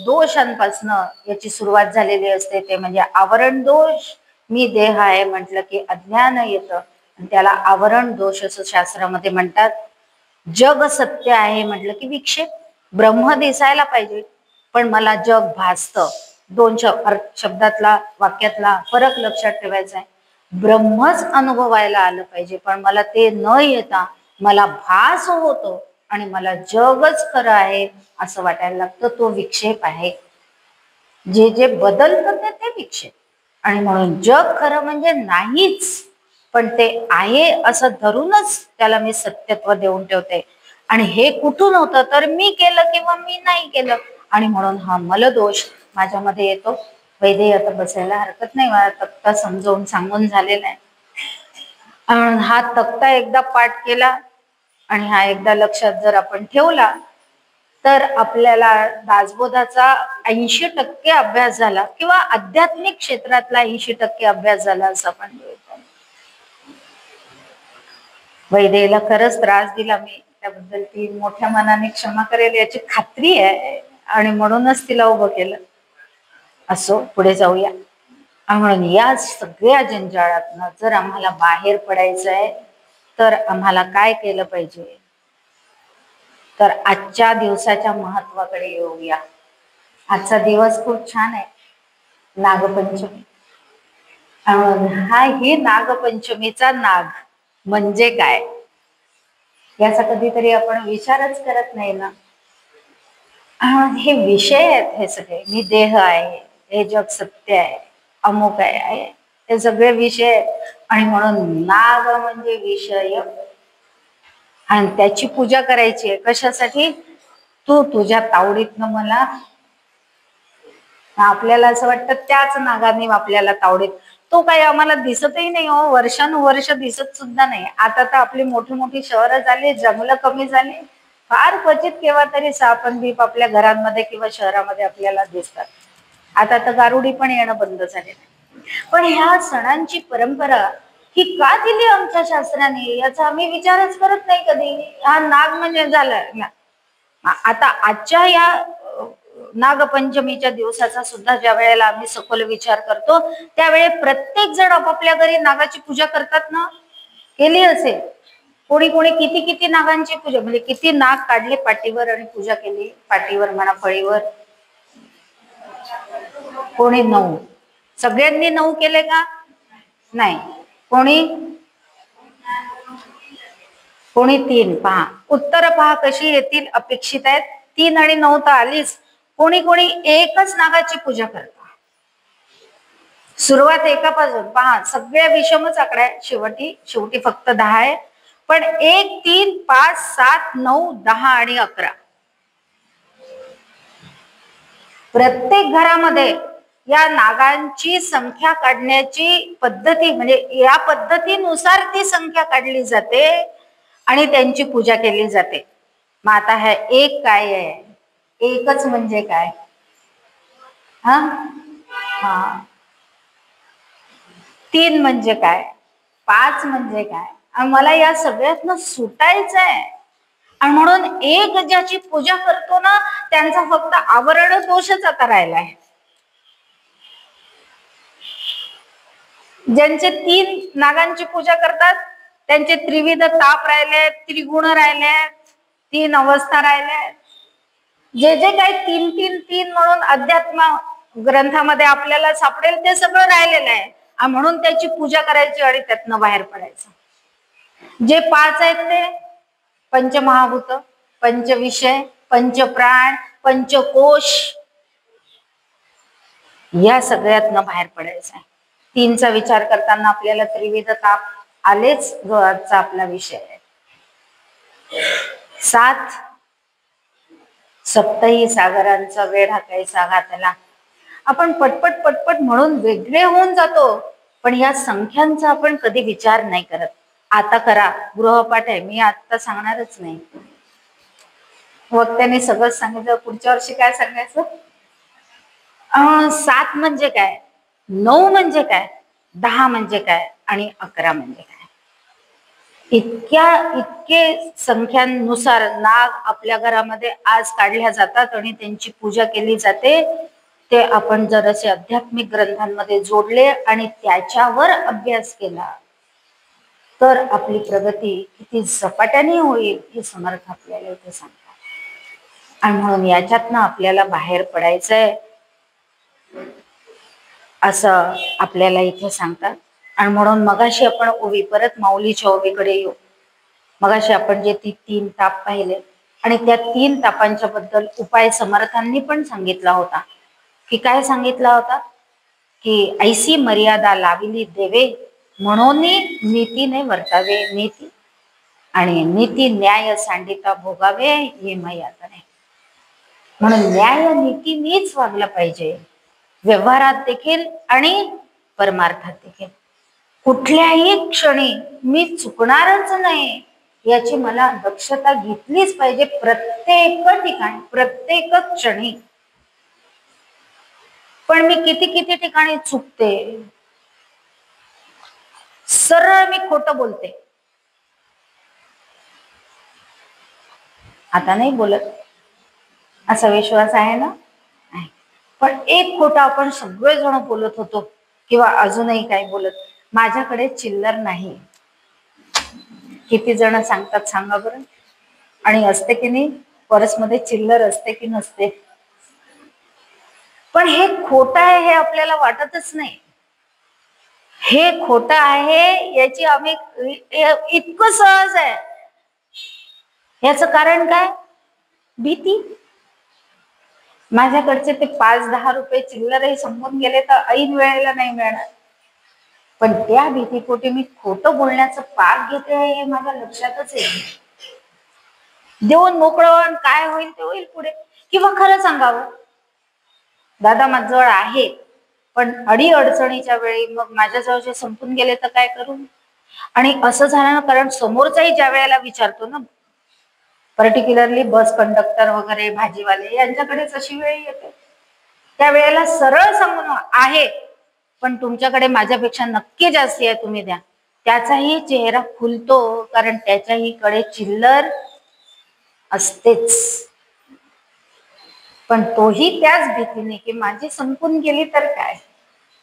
दोषांपासनं याची सुरुवात झालेली असते, ते म्हणजे आवरण दोष. मी देह आहे म्हटलं की अज्ञान येतं, त्याला आवरण दोष असं शास्त्रामध्ये म्हणतात. जग सत्य आहे म्हटलं की विक्षेप. ब्रह्म दिसायला पाहिजे पण मला जग भासतं. 2 शब्दातला वाक्यातला फरक लक्षात ठेवायचा आहे. ब्रह्मच अनुभवायला आलं पाहिजे पण मला ते न येता मला भास होतो आणि मला जगच खरं आहे असं वाटायला लागतं. तो विक्षेप आहे. जे बदलतं ते विक्षेप. आणि म्हणून जग खरं म्हणजे नाहीच, पण ते आहे असं धरूनच त्याला मी सत्यत्व देऊन ठेवते. आणि हे कुठून होतं तर मी केलं किंवा मी नाही केलं, आणि म्हणून हा मलदोष माझ्यामध्ये येतो. वैदे आता बसायला हरकत नाही, मला तक्ता समजावून सांगून झालेला आहे. हा तक्ता एकदा पाठ केला आणि हा एकदा लक्षात जर आपण ठेवला तर आपल्याला दासबोधाचा 80% अभ्यास झाला, किंवा आध्यात्मिक क्षेत्रातला 80% अभ्यास झाला असं आपण म्हणतो. वैदेला खरंच त्रास दिला मी, त्याबद्दल ती मोठ्या मनाने क्षमा करेल याची खात्री आहे, आणि म्हणूनच तिला उभं केलं. असो, पुढे जाऊया. म्हणून या सगळ्या जंजाळातनं जर आम्हाला बाहेर पडायचं आहे तर आम्हाला काय केलं पाहिजे, तर आजच्या दिवसाच्या महत्वाकडे येऊया. आजचा दिवस खूप छान आहे, नागपंचमी. ही नागपंचमीचा नाग म्हणजे काय याचा कधीतरी आपण विचारच करत नाही ना. हे विषय आहेत, हे सगळे. मी देह आहे, हे जग सत्य आहे, अमुक आहे, हे सगळे विषय आहेत. आणि म्हणून नाग म्हणजे विषय, आणि त्याची पूजा करायची आहे. कशासाठी? तू तुझ्या तावडीतनं मला आपल्याला असं वाटतं त्याच नागाने आपल्याला तावडीत. तो काही आम्हाला दिसतही नाही हो, वर्षानुवर्ष दिसत सुद्धा नाही. आता तर आपली मोठी मोठी शहरं झाली, जंगलं कमी झाली, फार क्वचित केव्हा तरी साप आणि बीप आपल्या घरांमध्ये किंवा शहरामध्ये आपल्याला दिसतात. आता तर गारुडी पण येणं बंद झाले. पण ह्या सणांची परंपरा ही का दिली आमच्या शास्त्राने याचा आम्ही विचारच करत नाही कधी. हा नाग म्हणजे झालं. आता आजच्या या नागपंचमीच्या दिवसाचा सुद्धा ज्या वेळेला आम्ही सखोल विचार करतो त्यावेळी प्रत्येक जण आपापल्या घरी नागाची पूजा करतात ना. केली असेल कोणी कोणी किती किती नागांची पूजा, म्हणजे किती नाग काढले पाठीवर आणि पूजा केली. पाठीवर म्हणा, फळीवर. कोणी 9, सगळ्यांनी 9 केले का? नाही. कोणी 3. पहा उत्तर पहा कशी येतील, अपेक्षित आहेत. 3 आणि 9 तर आलीच. कोणी कोणी एकच नागाची पूजा करतात. सुरुवात एकापासून पहा, सगळ्या विषमच आकडा आहे. शेवटी फक्त 10 आहे. पण 1, 3, 5, 7, 9, 10 आणि 11 प्रत्येक घरामध्ये या नागांची संख्या काढण्याची पद्धती, म्हणजे या पद्धतीनुसार ती संख्या काढली जाते आणि त्यांची पूजा केली जाते. मग आता हा एक काय आहे? एकच म्हणजे काय? हा 3 म्हणजे काय? 5 म्हणजे काय? मला या सगळ्यातनं सुटायचं आहे. आणि म्हणून एक ज्याची पूजा करतो ना त्यांचा फक्त आवरण दोषच आता राहिलाय. ज्यांचे 3 नागांची पूजा करतात त्यांचे त्रिविध ताप राहिले, त्रिगुण राहिले, 3 अवस्था राहिल्या. जे जे काही 3 3 3 म्हणून अध्यात्म ग्रंथामध्ये आपल्याला सापडेल ते सगळं राहिलेलं आहे. म्हणून त्याची पूजा करायची आणि त्यातनं बाहेर पडायचं. जे 5 आहेत ते पंचमहाभूत, पंचविषय, पंचप्राण, पंचकोश, या सगळ्यातनं बाहेर पडायचं आहे. 3चा विचार करताना आपल्याला त्रिविध ताप आलेच, जो आजचा आपला विषय आहे. 7 सप्तही सागरांचा वेढा कैसा घातला. आपण पटपट पटपट म्हणून वेगळे होऊन जातो, पण या संख्यांचा आपण कधी विचार नाही करत. आता करा, गृहपाठ आहे, मी आता सांगणारच नाही. वक्त्याने सगळं सांगितलं, पुढच्या वर्षी काय सांगायचं? 7 म्हणजे काय, 9 म्हणजे काय, 10 म्हणजे काय आणि 11 म्हणजे काय. इतके संख्यांनुसार नाग आपल्या घरामध्ये आज काढल्या जातात आणि त्यांची पूजा केली जाते. ते आपण जर असे आध्यात्मिक ग्रंथांमध्ये जोडले आणि त्याच्यावर अभ्यास केला तर आपली प्रगती किती झपाट्याने होईल हे समर्थ आपल्याला इथे सांगतात. आणि म्हणून याच्यातनं आपल्याला बाहेर पडायचंय असं आपल्याला इथे सांगतात. आणि म्हणून मगाशी आपण ओवी, परत माऊलीच्या ओवीकडे येऊ. मगाशी आपण जे 3 ताप पाहिले आणि त्या 3 तापांच्या बद्दल उपाय समर्थांनी पण सांगितला होता. की काय सांगितला होता? की ऐसी मर्यादा लाविली देवे, म्हणून नीतीने वर्तावे नीती, आणि नीती न्याय सांडिता भोगावे हे मायात नाही. म्हणून न्याय नीतीनेच वागलं पाहिजे, व्यवहारात देखील आणि परमार्थात देखील. कुठल्याही क्षणी मी चुकणारच नाही याची मला दक्षता घेतलीच पाहिजे, प्रत्येक ठिकाणी, प्रत्येक क्षणी. पण मी किती किती ठिकाणी चुकते, सरळ मी खोटं बोलते. आता नाही बोलत असा विश्वास आहे ना? पण एक खोटं आपण सगळेजण बोलत होतो किंवा अजूनही काय बोलत. माझ्याकडे चिल्लर नाही. किती जण सांगतात सांगा बरं? आणि असते की नाही, पर्समध्ये चिल्लर असते की नसते? पण हे खोटं आहे हे आपल्याला वाटतच नाही. हे खोटं आहे याची आम्ही इतकं सहज आहे. याचं कारण काय? भीती. माझ्याकडचे ते 5-10 रुपये चिल्लरही संपून गेले तर ऐन वेळेला नाही मिळणार. पण त्या भीतीपोटी मी खोटं बोलण्याचं पाप घेते हे माझ्या लक्षातच येईल. देऊन मोकळं, काय होईल ते होईल पुढे, किंवा खरं सांगावं. दादा माझ्याजवळ आहे, पण अडी अडचणीच्या वेळी मग माझ्याजवळचे संपून गेले तर काय करू? आणि असं झालं ना, कारण समोरचाही ज्या वेळेला विचारतो ना, पर्टिक्युलरली बस कंडक्टर वगैरे भाजीवाले यांच्याकडेच अशी वेळ येते, त्या वेळेला सरळ सांगून आहे पण तुमच्याकडे माझ्यापेक्षा नक्की जास्ती आहे, तुम्ही द्या, त्याचाही चेहरा खुलतो, कारण त्याच्याही कडे चिल्लर असतेच. पण तोही त्याच भीतीने की माझी संपून गेली तर काय,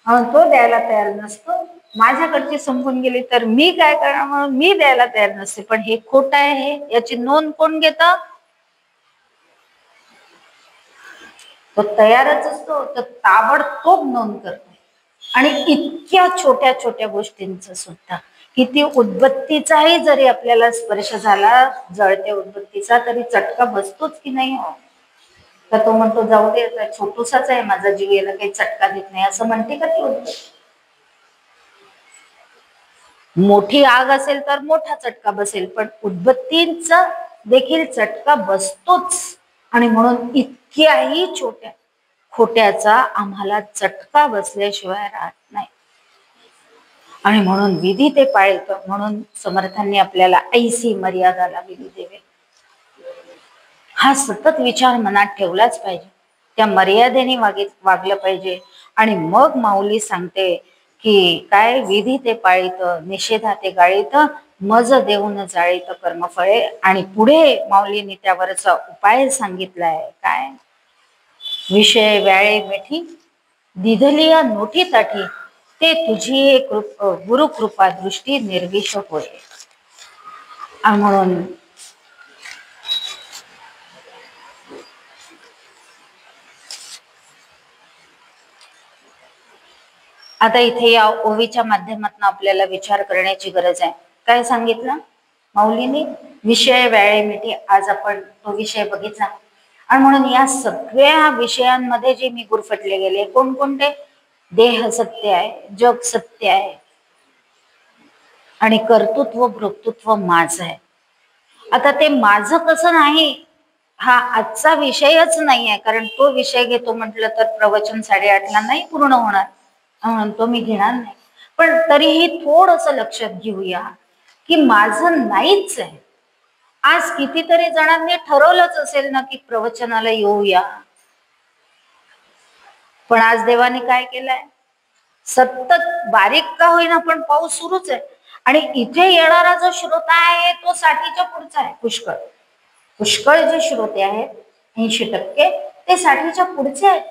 तो द्यायला तयार नसतो. माझ्याकडची संपून गेली तर मी काय करणार म्हणून मी द्यायला तयार नसते. पण हे खोट आहे, हे याची नोंद कोण घेत? तो तयारच असतो, तर ताबडतोब नोंद करतो. आणि इतक्या छोट्या छोट्या गोष्टींच सुद्धा, किती उदबत्तीचाही जरी आपल्याला स्पर्श झाला, जळत्या उदबत्तीचा, तरी चटका बसतोच की नाही हो? तर तो म्हणतो जाऊ दे, छोटूसाच आहे माझा जीव, याला काही चटका देत नाही, असं म्हणते का ती उदबत्ती? मोठी आग असेल तर मोठा चटका बसेल, पण उदबत्तीचा देखील चटका बसतोच. आणि म्हणून इतक्याही छोट्या खोट्याचा आम्हाला चटका बसल्याशिवाय राहत नाही. आणि म्हणून विधी ते पाळतो. म्हणून समर्थांनी आपल्याला ऐसी मर्यादा लाविली देवे, हा सतत विचार मनात ठेवलाच पाहिजे. त्या मर्यादेने वागलं पाहिजे. आणि मग माऊली सांगते की काय, विधी ते पाळित निषेधा ते गाळीत, मज देऊन जाळीत कर्मफळे. आणि पुढे माऊलींनी त्यावरचा उपाय सांगितलाय. काय? विषय व्याळे मिठी दिधलिया नोठी ताठी, ते तुझी गुरुकृपा दृष्टी निर्विष होय. म्हणून आता इथे या ओवीच्या माध्यमातून आपल्याला विचार करण्याची गरज आहे. काय सांगितलं माऊलींनी? विषय व्याळे मिठी. आज आपण तो विषय बघितला. आणि म्हणून या सगळ्या विषयांमध्ये जे मी गुरफटले गेले, कोणकोणते? देह सत्य आहे, जग सत्य आहे, आणि कर्तृत्व भोक्तृत्व माझं आहे. आता ते माझं कसं नाही, हा आजचा विषयच नाही आहे. कारण तो विषय घेतो म्हटलं तर प्रवचन 8:30ला नाही पूर्ण होणार, म्हणून तो मी घेणार नाही. पण तरीही थोडस लक्षात घेऊया की माझं नाहीच आहे. आज कितीतरी जणांनी ठरवलंच असेल ना की प्रवचनाला येऊया, पण आज देवाने काय केलंय? सतत बारीक का होईना पण पाऊस सुरूच आहे. आणि इथे येणारा जो श्रोता आहे तो 60च्या पुढचा आहे. पुष्कळ पुष्कळ जे श्रोते आहेत 80% ते 60च्या पुढचे आहेत.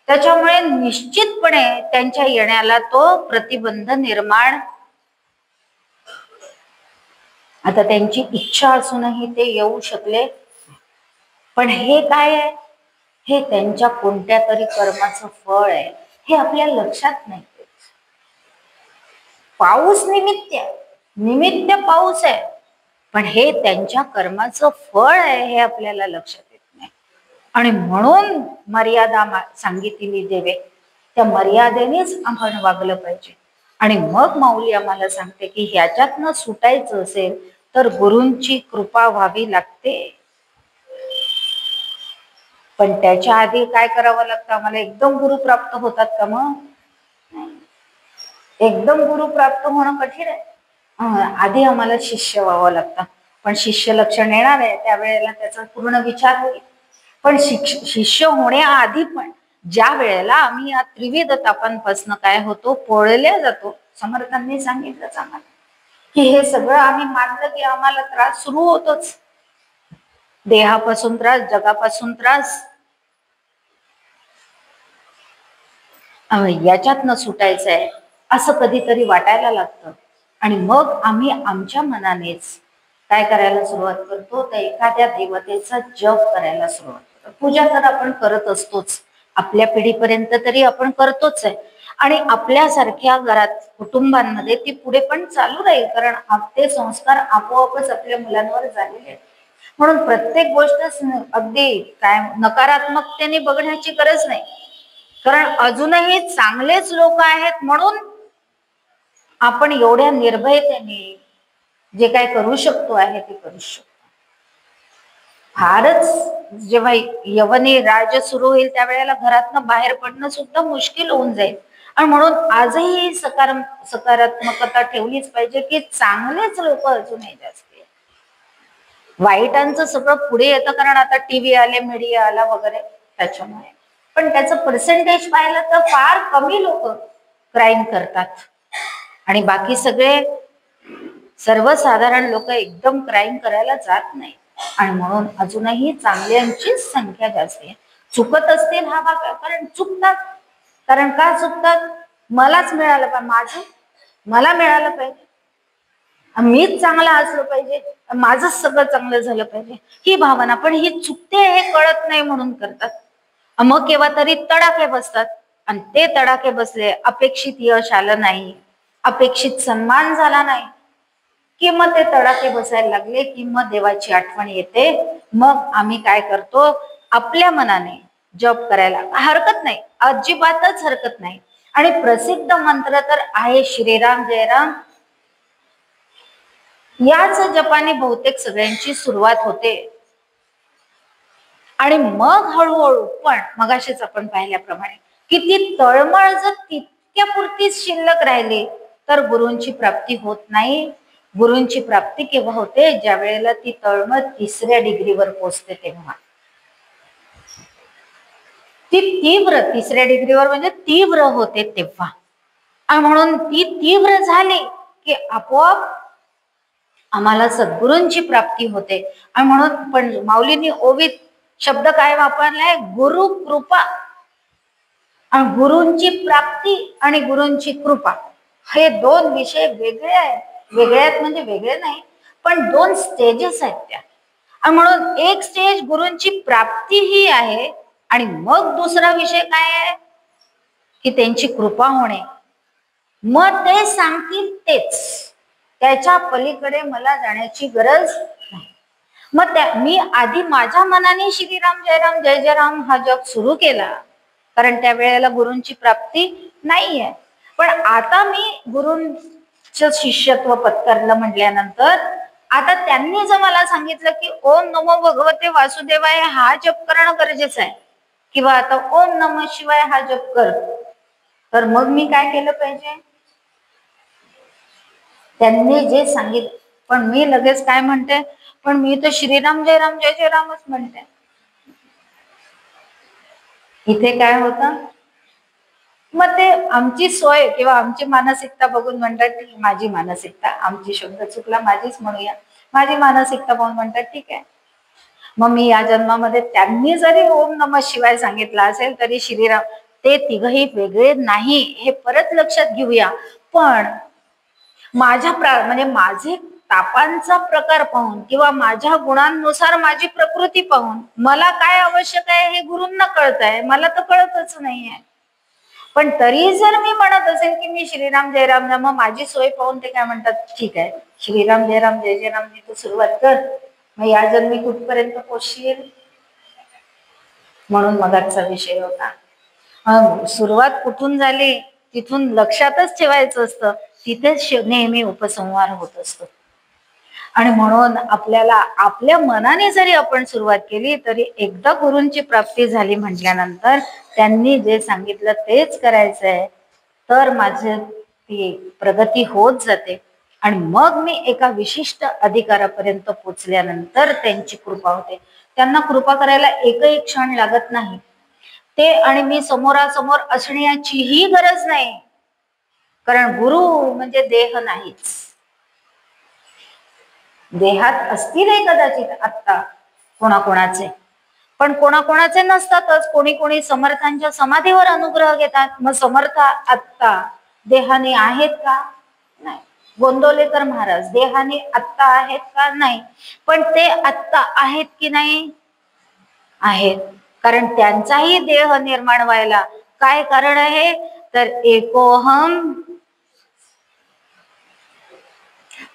त्याच्यामुळे निश्चितपणे त्यांच्या येण्याला तो प्रतिबंध निर्माण. आता त्यांची इच्छा असूनही ते येऊ शकले, पण हे काय आहे? हे त्यांच्या कोणत्या तरी कर्माचं फळ आहे, हे आपल्या लक्षात नाही. पाऊस निमित्त पाऊस आहे, पण हे त्यांच्या कर्माचं फळ आहे, हे आपल्याला लक्षात येत नाही. आणि म्हणून मर्यादा सांगितलेली देवे, त्या मर्यादेनेच आपण वागलं पाहिजे. आणि मग माऊली आम्हाला सांगते की ह्याच्यातनं सुटायचं असेल तर गुरूंची कृपा व्हावी लागते. पण त्याच्या आधी काय करावं लागतं आम्हाला? एकदम गुरु प्राप्त होतात का? मग एकदम गुरु प्राप्त होणं कठीण आहे. आधी आम्हाला शिष्य व्हावं लागतं. पण शिष्य लक्षण येणार आहे त्यावेळेला त्याचा पूर्ण विचार होईल. पण शिष्य होण्याआधी पण ज्या वेळेला आम्ही या त्रिविध तापांपासून काय होतो, पोळल्या जातो. समर्थांनी सांगितलंच आम्हाला की हे सगळं आम्ही मानलं की आम्हाला त्रास सुरू होतोच. देहापासून त्रास, जगापासून त्रास, याच्यातनं सुटायचं आहे असं कधीतरी वाटायला लागतं. आणि मग आम्ही आमच्या मनानेच काय करायला सुरुवात करतो, तर एखाद्या देवतेचा जप करायला सुरुवात करतो. पूजा तर आपण करत असतोच, आपल्या पिढीपर्यंत तरी आपण करतोच आहे. आणि आपल्यासारख्या घरात कुटुंबांमध्ये ती पुढे पण चालू राहील, कारण ते संस्कार आपोआपच आपल्या मुलांवर झालेले आहेत. म्हणून प्रत्येक गोष्ट अगदी काय नकारात्मकतेने बघण्याची गरज नाही, कारण अजूनही चांगलेच लोक आहेत. म्हणून आपण एवढ्या निर्भयतेने जे काय करू शकतो आहे ते करू शकतो. फारच जेव्हा यवनी राज्य सुरू होईल त्यावेळेला घरातनं बाहेर पडणं सुद्धा मुश्किल होऊन जाईल. आणि म्हणून आजही सकारात्मकता ठेवलीच पाहिजे की चांगलेच लोक अजूनही जास्त आहेत. वाईटांचं सगळं पुढे येतं कारण आता टीव्ही आले, मीडिया आला वगैरे त्याच्यामुळे. पण त्याचं पर्सेंटेज पाहिलं तर फार कमी लोक क्राईम करतात आणि बाकी सगळे सर्वसाधारण लोक एकदम क्राईम करायला जात नाही. आणि म्हणून अजूनही चांगल्यांचीच संख्या जास्त आहे. चुकत असतील हा भाग, कारण चुकतात. कारण का चुकतात? मलाच मिळालं पाहिजे, मला मिळालं पाहिजे, मीच चांगला असलं पाहिजे, माझंच सगळं चांगलं झालं पाहिजे, ही भावना. पण ही चुकते हे कळत नाही म्हणून करतात. मग केव्हा तरी तडाखे बसतात आणि ते तडाखे बसले, अपेक्षित यश आलं नाही, अपेक्षित सन्मान झाला नाही, कि मग ते तडाखे बसायला लागले की मग देवाची आठवण येते. मग आम्ही काय करतो, आपल्या मनाने जप करायला हरकत नाही, अजिबातच हरकत नाही. आणि प्रसिद्ध मंत्र तर आहे श्रीराम जयराम. याच जपाने बहुतेक सगळ्यांची सुरुवात होते. आणि मग हळूहळू, पण मगाशीच आपण पाहिल्याप्रमाणे की ती तळमळ जर तितक्या पुरतीच शिल्लक राहिली तर गुरूंची प्राप्ती होत नाही. गुरूंची प्राप्ती केव्हा होते? ज्या वेळेला ती तळमळ 3ऱ्या डिग्रीवर पोहोचते तेव्हा. ती तीव्र 3ऱ्या डिग्रीवर म्हणजे तीव्र होते तेव्हा. आणि म्हणून ती तीव्र झाली की आपोआप आम्हाला सद्गुरूंची प्राप्ती होते. आणि म्हणून पण माऊलींनी ओवीत शब्द काय वापरलाय? गुरु कृपा. आणि गुरूंची प्राप्ती आणि गुरूंची कृपा हे दोन विषय वेगळे आहेत. वेगळे आहेत म्हणजे वेगळे नाही, पण दोन स्टेजेस आहेत त्या. आणि म्हणून एक स्टेज गुरूंची प्राप्ती ही आहे आणि मग दुसरा विषय काय आहे की त्यांची कृपा होणे. मग ते सांगतील तेच, त्याच्या पलीकडे मला जाण्याची गरज नाही. मग मी आधी माझ्या मनाने श्रीराम जयराम जय जय राम हा जप सुरू केला कारण त्या वेळेला गुरूंची प्राप्ती नाहीये. पण आता मी गुरूंचं शिष्यत्व पत्करलं म्हटल्यानंतर आता त्यांनी जर मला सांगितलं की ओम नमो भगवते वासुदेवाय हा जप करणं गरजेचं आहे किंवा आता ओम नमः शिवाय हा जप कर, तर मग मी काय केलं पाहिजे? त्यांनी जे सांगितलं. पण मी लगेच काय म्हणते, पण मी तर श्रीराम जयराम जय जय रामच म्हणते. इथे काय होतं, मग ते आमची सोय किंवा आमची मानसिकता बघून म्हणतात की माझी मानसिकता, आमची शब्द चुकला माझीच म्हणूया, माझी मानसिकता बघून म्हणतात ठीक आहे. मग मी या जन्मामध्ये त्यांनी जरी ओम नमः शिवाय सांगितलं असेल तरी श्रीराम, ते तिघही वेगळे नाही हे परत लक्षात घेऊया. पण माझ्या म्हणजे माझे तापांचा प्रकार पाहून किंवा माझ्या गुणांनुसार माझी प्रकृती पाहून मला काय आवश्यक आहे हे गुरूंना कळत आहे, मला तर कळतच नाहीये. पण तरी जर मी म्हणत असेल की मी श्रीराम जयराम, मग माझी सोय पाहून ते काय म्हणतात, ठीक आहे श्रीराम जयराम जय जय राम तू सुरुवात कर, मग या जन्मी कुठपर्यंत पोचशील. म्हणून मगाचा विषय होता, सुरुवात कुठून झाली तिथून लक्षातच ठेवायचं असतं, तिथेच नेहमी उपसंहार होत असतो. आणि म्हणून आपल्याला आपल्या मनाने जरी आपण सुरुवात केली तरी एकदा गुरूंची प्राप्ती झाली म्हटल्यानंतर त्यांनी जे सांगितलं तेच करायचं आहे, तर माझी ती प्रगती होत जाते. आणि मग मी एका विशिष्ट अधिकारापर्यंत पोचल्यानंतर त्यांची कृपा होते. त्यांना कृपा करायला एकही क्षण लागत नाही ते, आणि मी समोरासमोर असण्याचीही गरज नाही, कारण गुरु म्हणजे देह नाहीच. देहात असतीलही कदाचित आत्ता कोणाकोणाचे, पण कोणाकोणाचे नसतातच. कोणी कोणी समर्थांच्या समाधीवर अनुग्रह घेतात. मग समर्थ आत्ता देहाने आहेत का? नाही. गोंदवलेकर महाराज देहाने आत्ता आहेत का? नाही. पण ते आत्ता आहेत की नाही? आहेत. कारण त्यांचाही देह निर्माण व्हायला काय कारण आहे, तर एकोहम.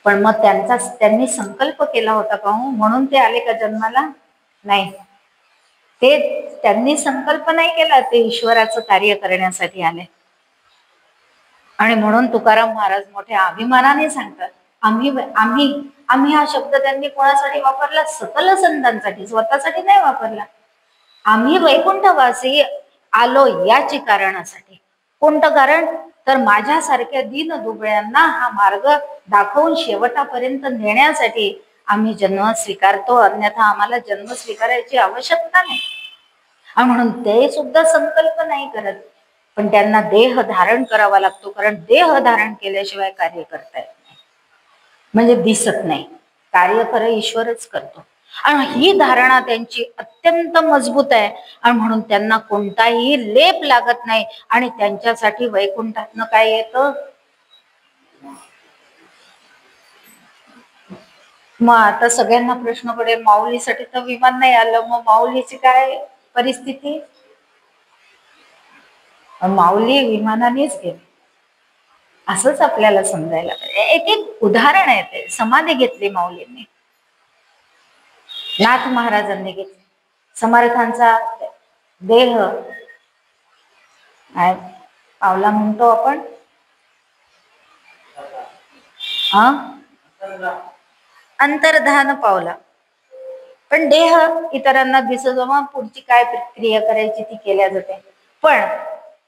पण मग त्यांनी संकल्प केला होता का म्हणून ते आले का जन्माला? नाही. ते त्यांनी संकल्प नाही केला, ते ईश्वराचं कार्य करण्यासाठी आले. आणि म्हणून तुकाराम महाराज मोठ्या अभिमानाने सांगतात, आम्ही आम्ही आम्ही हा शब्द त्यांनी कोणासाठी वापरला? सकल संतांसाठी, स्वतःसाठी नाही वापरला. आम्ही वैकुंठवासी आलो याची कारणासाठी. कोणतं कारण? तर माझ्यासारख्या दीन दुबळ्यांना हा मार्ग दाखवून शेवटापर्यंत नेण्यासाठी आम्ही जन्म स्वीकारतो, अन्यथा आम्हाला जन्म स्वीकारायची आवश्यकता नाही. आणि म्हणून ते सुद्धा संकल्प नाही करत, पण त्यांना देह धारण करावा लागतो, कारण देह धारण केल्याशिवाय कार्य करता येत नाही, म्हणजे दिसत नाही. कार्य खरं ईश्वरच करतो. आणि ही धारणा त्यांची अत्यंत मजबूत आहे, आणि म्हणून त्यांना कोणताही लेप लागत नाही. आणि त्यांच्यासाठी वैकुंठातनं काय येतं? मग आता सगळ्यांना प्रश्न पडेल, माऊलीसाठी तर विमान नाही आलं, मग माऊलीची काय परिस्थिती? माऊली विमानानेच गेली असंच आपल्याला समजायला पाहिजे. एक एक उदाहरण आहे ते. समाधी घेतली माऊलींनी, नाथ महाराजांनी घेतली, समर्थांचा देह पावला म्हणतो आपण, अंतर्धान पावला. पण देह इतरांना दिसत, मग पुढची काय क्रिया करायची ती केल्या जाते. पण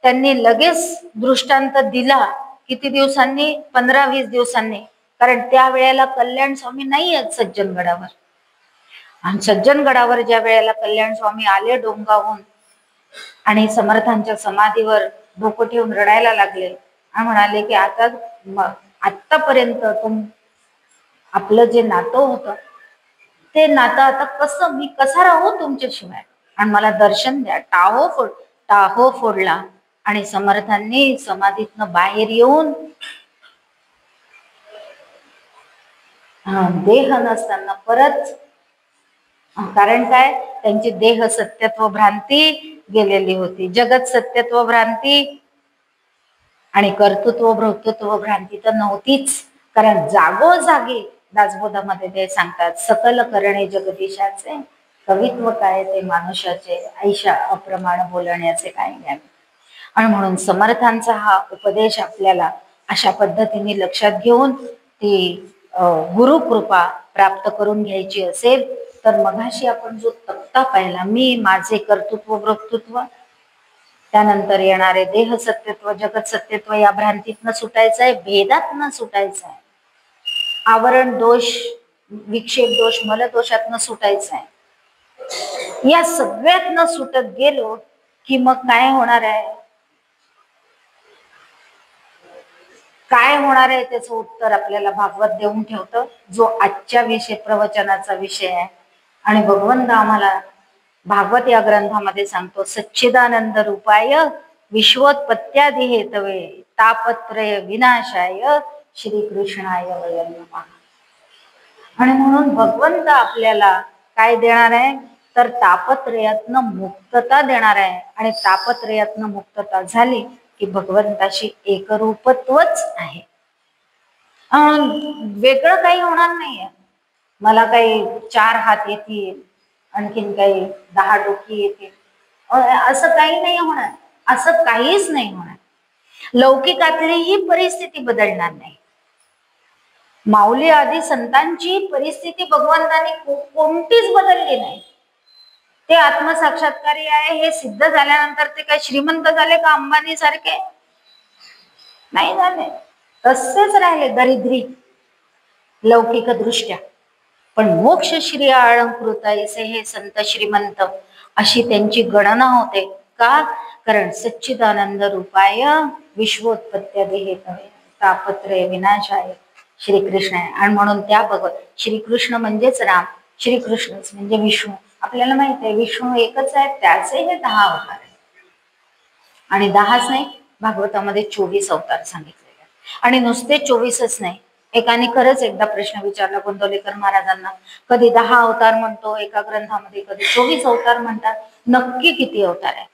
त्यांनी लगेच दृष्टांत दिला. किती दिवसांनी? 15-20 दिवसांनी. कारण त्या वेळेला कल्याण स्वामी नाही आहेत सज्जनगडावर. आणि सज्जनगडावर ज्या वेळेला कल्याण स्वामी आले डोंगावून आणि समर्थांच्या समाधीवर डोकं ठेवून रडायला लागले आणि म्हणाले की आतापर्यंत आपलं जे नातं होतं ते नातं आता कसं, मी कसा राहू तुमच्याशिवाय, आणि मला दर्शन द्या. टाहो फोडला आणि समर्थांनी समाधीतनं बाहेर येऊन देह नसताना परत, कारण काय? त्यांची देह सत्यत्व भ्रांती गेलेली होती. जगत सत्यत्व भ्रांती आणि कर्तृत्व भ्रतृत्व भ्रांती तर नव्हतीच. कारण जागोजागी दासबोधामध्ये ते सांगतात, सकल करणे जगदीशाचे, कवित्व काय ते मानुषाचे, ऐशा अप्रमाण बोलण्याचे काय ज्ञान. आणि म्हणून समर्थांचा हा उपदेश आपल्याला अशा पद्धतीने लक्षात घेऊन ती गुरुकृपा प्राप्त करून घ्यायची असेल तर मगाशी आपण जो तक्ता पाहिला, मी माझे कर्तृत्व वक्तृत्व, त्यानंतर येणारे देह सत्यत्व जगत सत्यत्व, या भ्रांतीतनं सुटायचं आहे, भेदातनं सुटायचं आहे, आवरण दोष विक्षेप दोष मलदोषातनं सुटायचं आहे. या सगळ्यातनं सुटत गेलो की मग काय होणार आहे? काय होणार आहे त्याचं उत्तर आपल्याला भागवत देऊन ठेवतं, जो आजच्या प्रवचनाचा विषय आहे. आणि भगवंत आम्हाला भागवत या ग्रंथामध्ये सांगतो, सच्चिदानंद रूपाय विश्वोत्पत्त्यादी हेतवे तापत्रय विनाशाय श्रीकृष्णाय वयं नमः. आणि म्हणून भगवंत आपल्याला काय देणार आहे? तर तापत्रयातनं मुक्तता देणार आहे. आणि तापत्रयातनं मुक्तता झाली की भगवंताशी एकरूपत्वच आहे, वेगळं काही होणार नाहीये. मला काही 4 हात येतील, आणखीन काही 10 डोकी येतील, असं काही नाही होणार. असं काहीच नाही होणार. लौकिकातली ही परिस्थिती बदलणार नाही. माऊली आदी संतांची परिस्थिती भगवंतांनी कोणतीच बदलली नाही. ते आत्मसाक्षात्कारी आहे हे सिद्ध झाल्यानंतर ते काय श्रीमंत झाले का अंबानी सारखे? नाही झाले, तसेच राहिले दरिद्री लौकिक दृष्ट्या. पण मोक्ष श्री अलंकृत ऐसे हे संत श्रीमंत, अशी त्यांची गणना होते. का? कारण सच्चिदानंद रूपाय विश्वोत्पत्त्यादी हेतवे तापत्रय विनाशाय श्रीकृष्ण आहे. आणि म्हणून त्या भगवत श्रीकृष्ण म्हणजेच राम, श्रीकृष्णच म्हणजे विष्णू. आपल्याला माहित आहे विष्णू एकच आहे, त्याचे हे 10 अवतार आहेत. आणि 10च नाही, भागवतामध्ये 24 अवतार सांगितलेले आहेत. आणि नुसते 24च नाही, एकाने खरंच एकदा प्रश्न विचारला गोंदवलेकर महाराजांना, कधी 10 अवतार म्हणतो एका ग्रंथामध्ये, कधी 24 अवतार म्हणतात, नक्की किती अवतार आहे?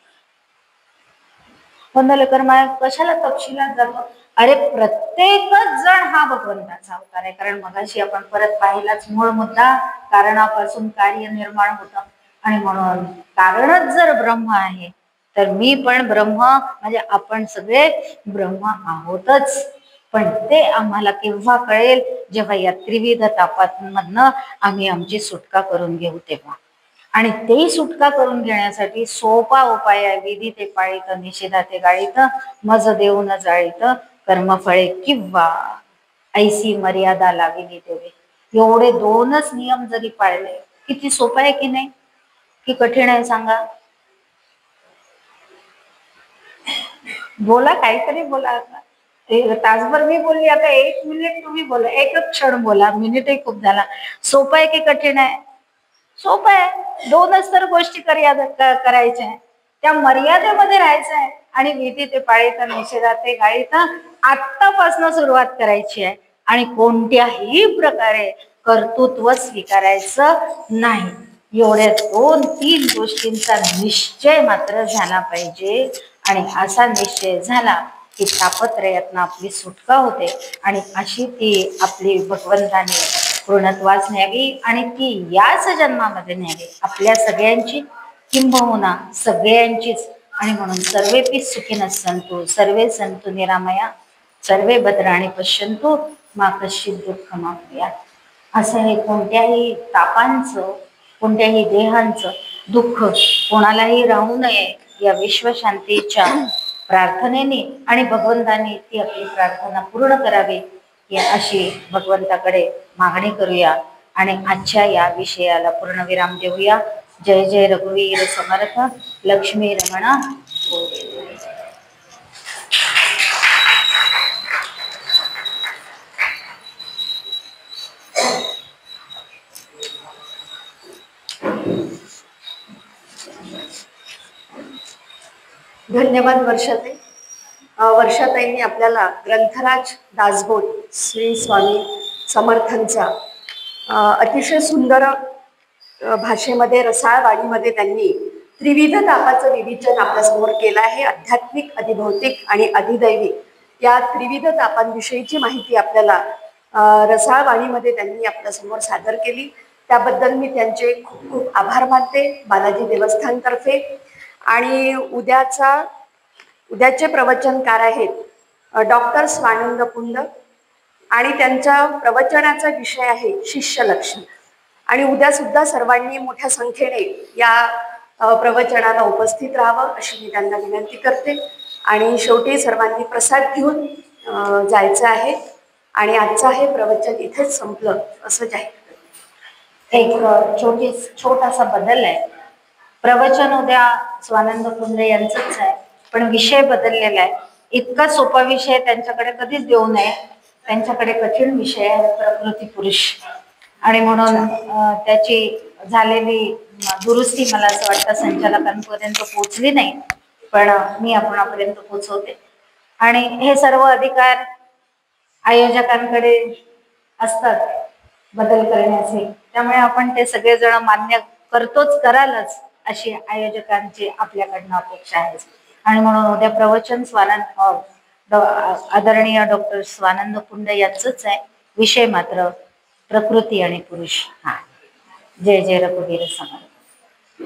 गोंदवलेकर महाराज कशाला तपशिलात जातो? अरे प्रत्येकच जण हा भगवंताचा अवतार आहे. कारण मगाशी आपण परत पाहिलाच मूळ मुद्दा, कारणापासून कार्य निर्माण होतं. आणि म्हणून कारणच जर ब्रह्म आहे तर मी पण ब्रह्म, म्हणजे आपण सगळे ब्रह्म आहोतच. पण ते आम्हाला केव्हा कळेल? जेव्हा या त्रिविध तापांमधनं आम्ही आमची सुटका करून घेऊ तेव्हा. आणि ते सुटका करून घेण्यासाठी सोपा उपाय आहे. विधी ते पाळीत, निषेधा ते गाळीत, मज देऊन जाळीत, कर्मफळे किंवा ऐसी मर्यादा लाविली तेवे. एवढे दोनच नियम जरी पाळले, किती सोपं आहे की नाही, की कठीण आहे सांगा? बोला, काहीतरी बोला. आता तासभर मी बोलली, आता 1 मिनिट तुम्ही बोला, एकच क्षण बोला. मिनिटही खूप झाला. सोपं आहे की कठीण आहे? सोपं आहे. दोनच तर गोष्टी करायच्या आहे, त्या मर्यादेमध्ये राहायचं आहे आणि विधी ते पाळीत, निषेधात ते गाळीत आत्तापासून सुरुवात करायची आहे. आणि कोणत्याही प्रकारे कर्तृत्व स्वीकारायचं नाही. एवढ्या 2-3 गोष्टींचा निश्चय मात्र झाला पाहिजे. आणि असा निश्चय झाला की तापत्रयातनं आपली सुटका होते आणि अशी ती आपली भगवंताने पूर्णत्वास न्यावी आणि ती याच जन्मामध्ये न्यावी, आपल्या सगळ्यांची, किंबहुना सगळ्यांचीच. आणि म्हणून सर्वेपि सुखिनः सन्तु, सर्वे सन्तु निरामया, सर्वे भद्राणि पश्यन्तु, मा कश्चित् दुःखमाप्नुयात्. असं हे कोणत्याही तापांचं, कोणत्याही देहांचं दुःख कोणालाही राहू नये या विश्वशांतीच्या प्रार्थनेने आणि भगवंताने ती आपली प्रार्थना पूर्ण करावी या अशी भगवंताकडे मागणी करूया आणि आजच्या या विषयाला पूर्णविराम देऊया. जय जय रघुवीर समर्थ. लक्ष्मी रमणा. धन्यवाद वर्षाताई. वर्षाताईंनी आपल्याला ग्रंथराज दासबोध श्री स्वामी समर्थांचा अतिशय सुंदर भाषेमध्ये, रसाळ वाणीमध्ये त्यांनी त्रिविध तापाचं विवेचन आपल्यासमोर केलं आहे. आध्यात्मिक, अधिभौतिक आणि अधिदैविक या त्रिविध तापांविषयीची माहिती आपल्याला रसाळ वाणीमध्ये त्यांनी आपल्यासमोर सादर केली. त्याबद्दल मी त्यांचे खूप खूप आभार मानते बालाजी देवस्थानतर्फे. आणि उद्याचे प्रवचनकार आहेत डॉक्टर स्वानंद पुंड आणि त्यांच्या प्रवचनाचा विषय आहे शिष्य लक्षण. आणि उद्या सुद्धा सर्वांनी मोठ्या संख्येने या प्रवचनाला उपस्थित राहावं अशी मी त्यांना विनंती करते. आणि शेवटी सर्वांनी प्रसाद घेऊन जायचं आहे. आणि आजचं हे प्रवचन इथेच संपलं असं जाहीर करते. एक छोटासा बदल आहे. प्रवचन उद्या स्वानंद पुंडे यांचंच आहे, पण विषय बदललेला आहे. इतका सोपा विषय त्यांच्याकडे कधीच देऊ नये. त्यांच्याकडे कठीण विषय आहे, प्रकृती पुरुष. आणि म्हणून त्याची झालेली दुरुस्ती मला असं वाटतं संचालकांपर्यंत पोहोचली नाही, पण मी आपणापर्यंत पोहोचवते. आणि हे सर्व अधिकार आयोजकांकडे असतात बदल करण्याचे, त्यामुळे आपण ते सगळेजण मान्य करतोच, करालच अशी आयोजकांची आपल्याकडनं अपेक्षा आहे. आणि म्हणून उद्या प्रवचन आदरणीय डॉक्टर स्वानंद पुंड यांचंच आहे. विषय मात्र प्रकृती आणि पुरुष. हा, जय जय रघुवीर समर्थ.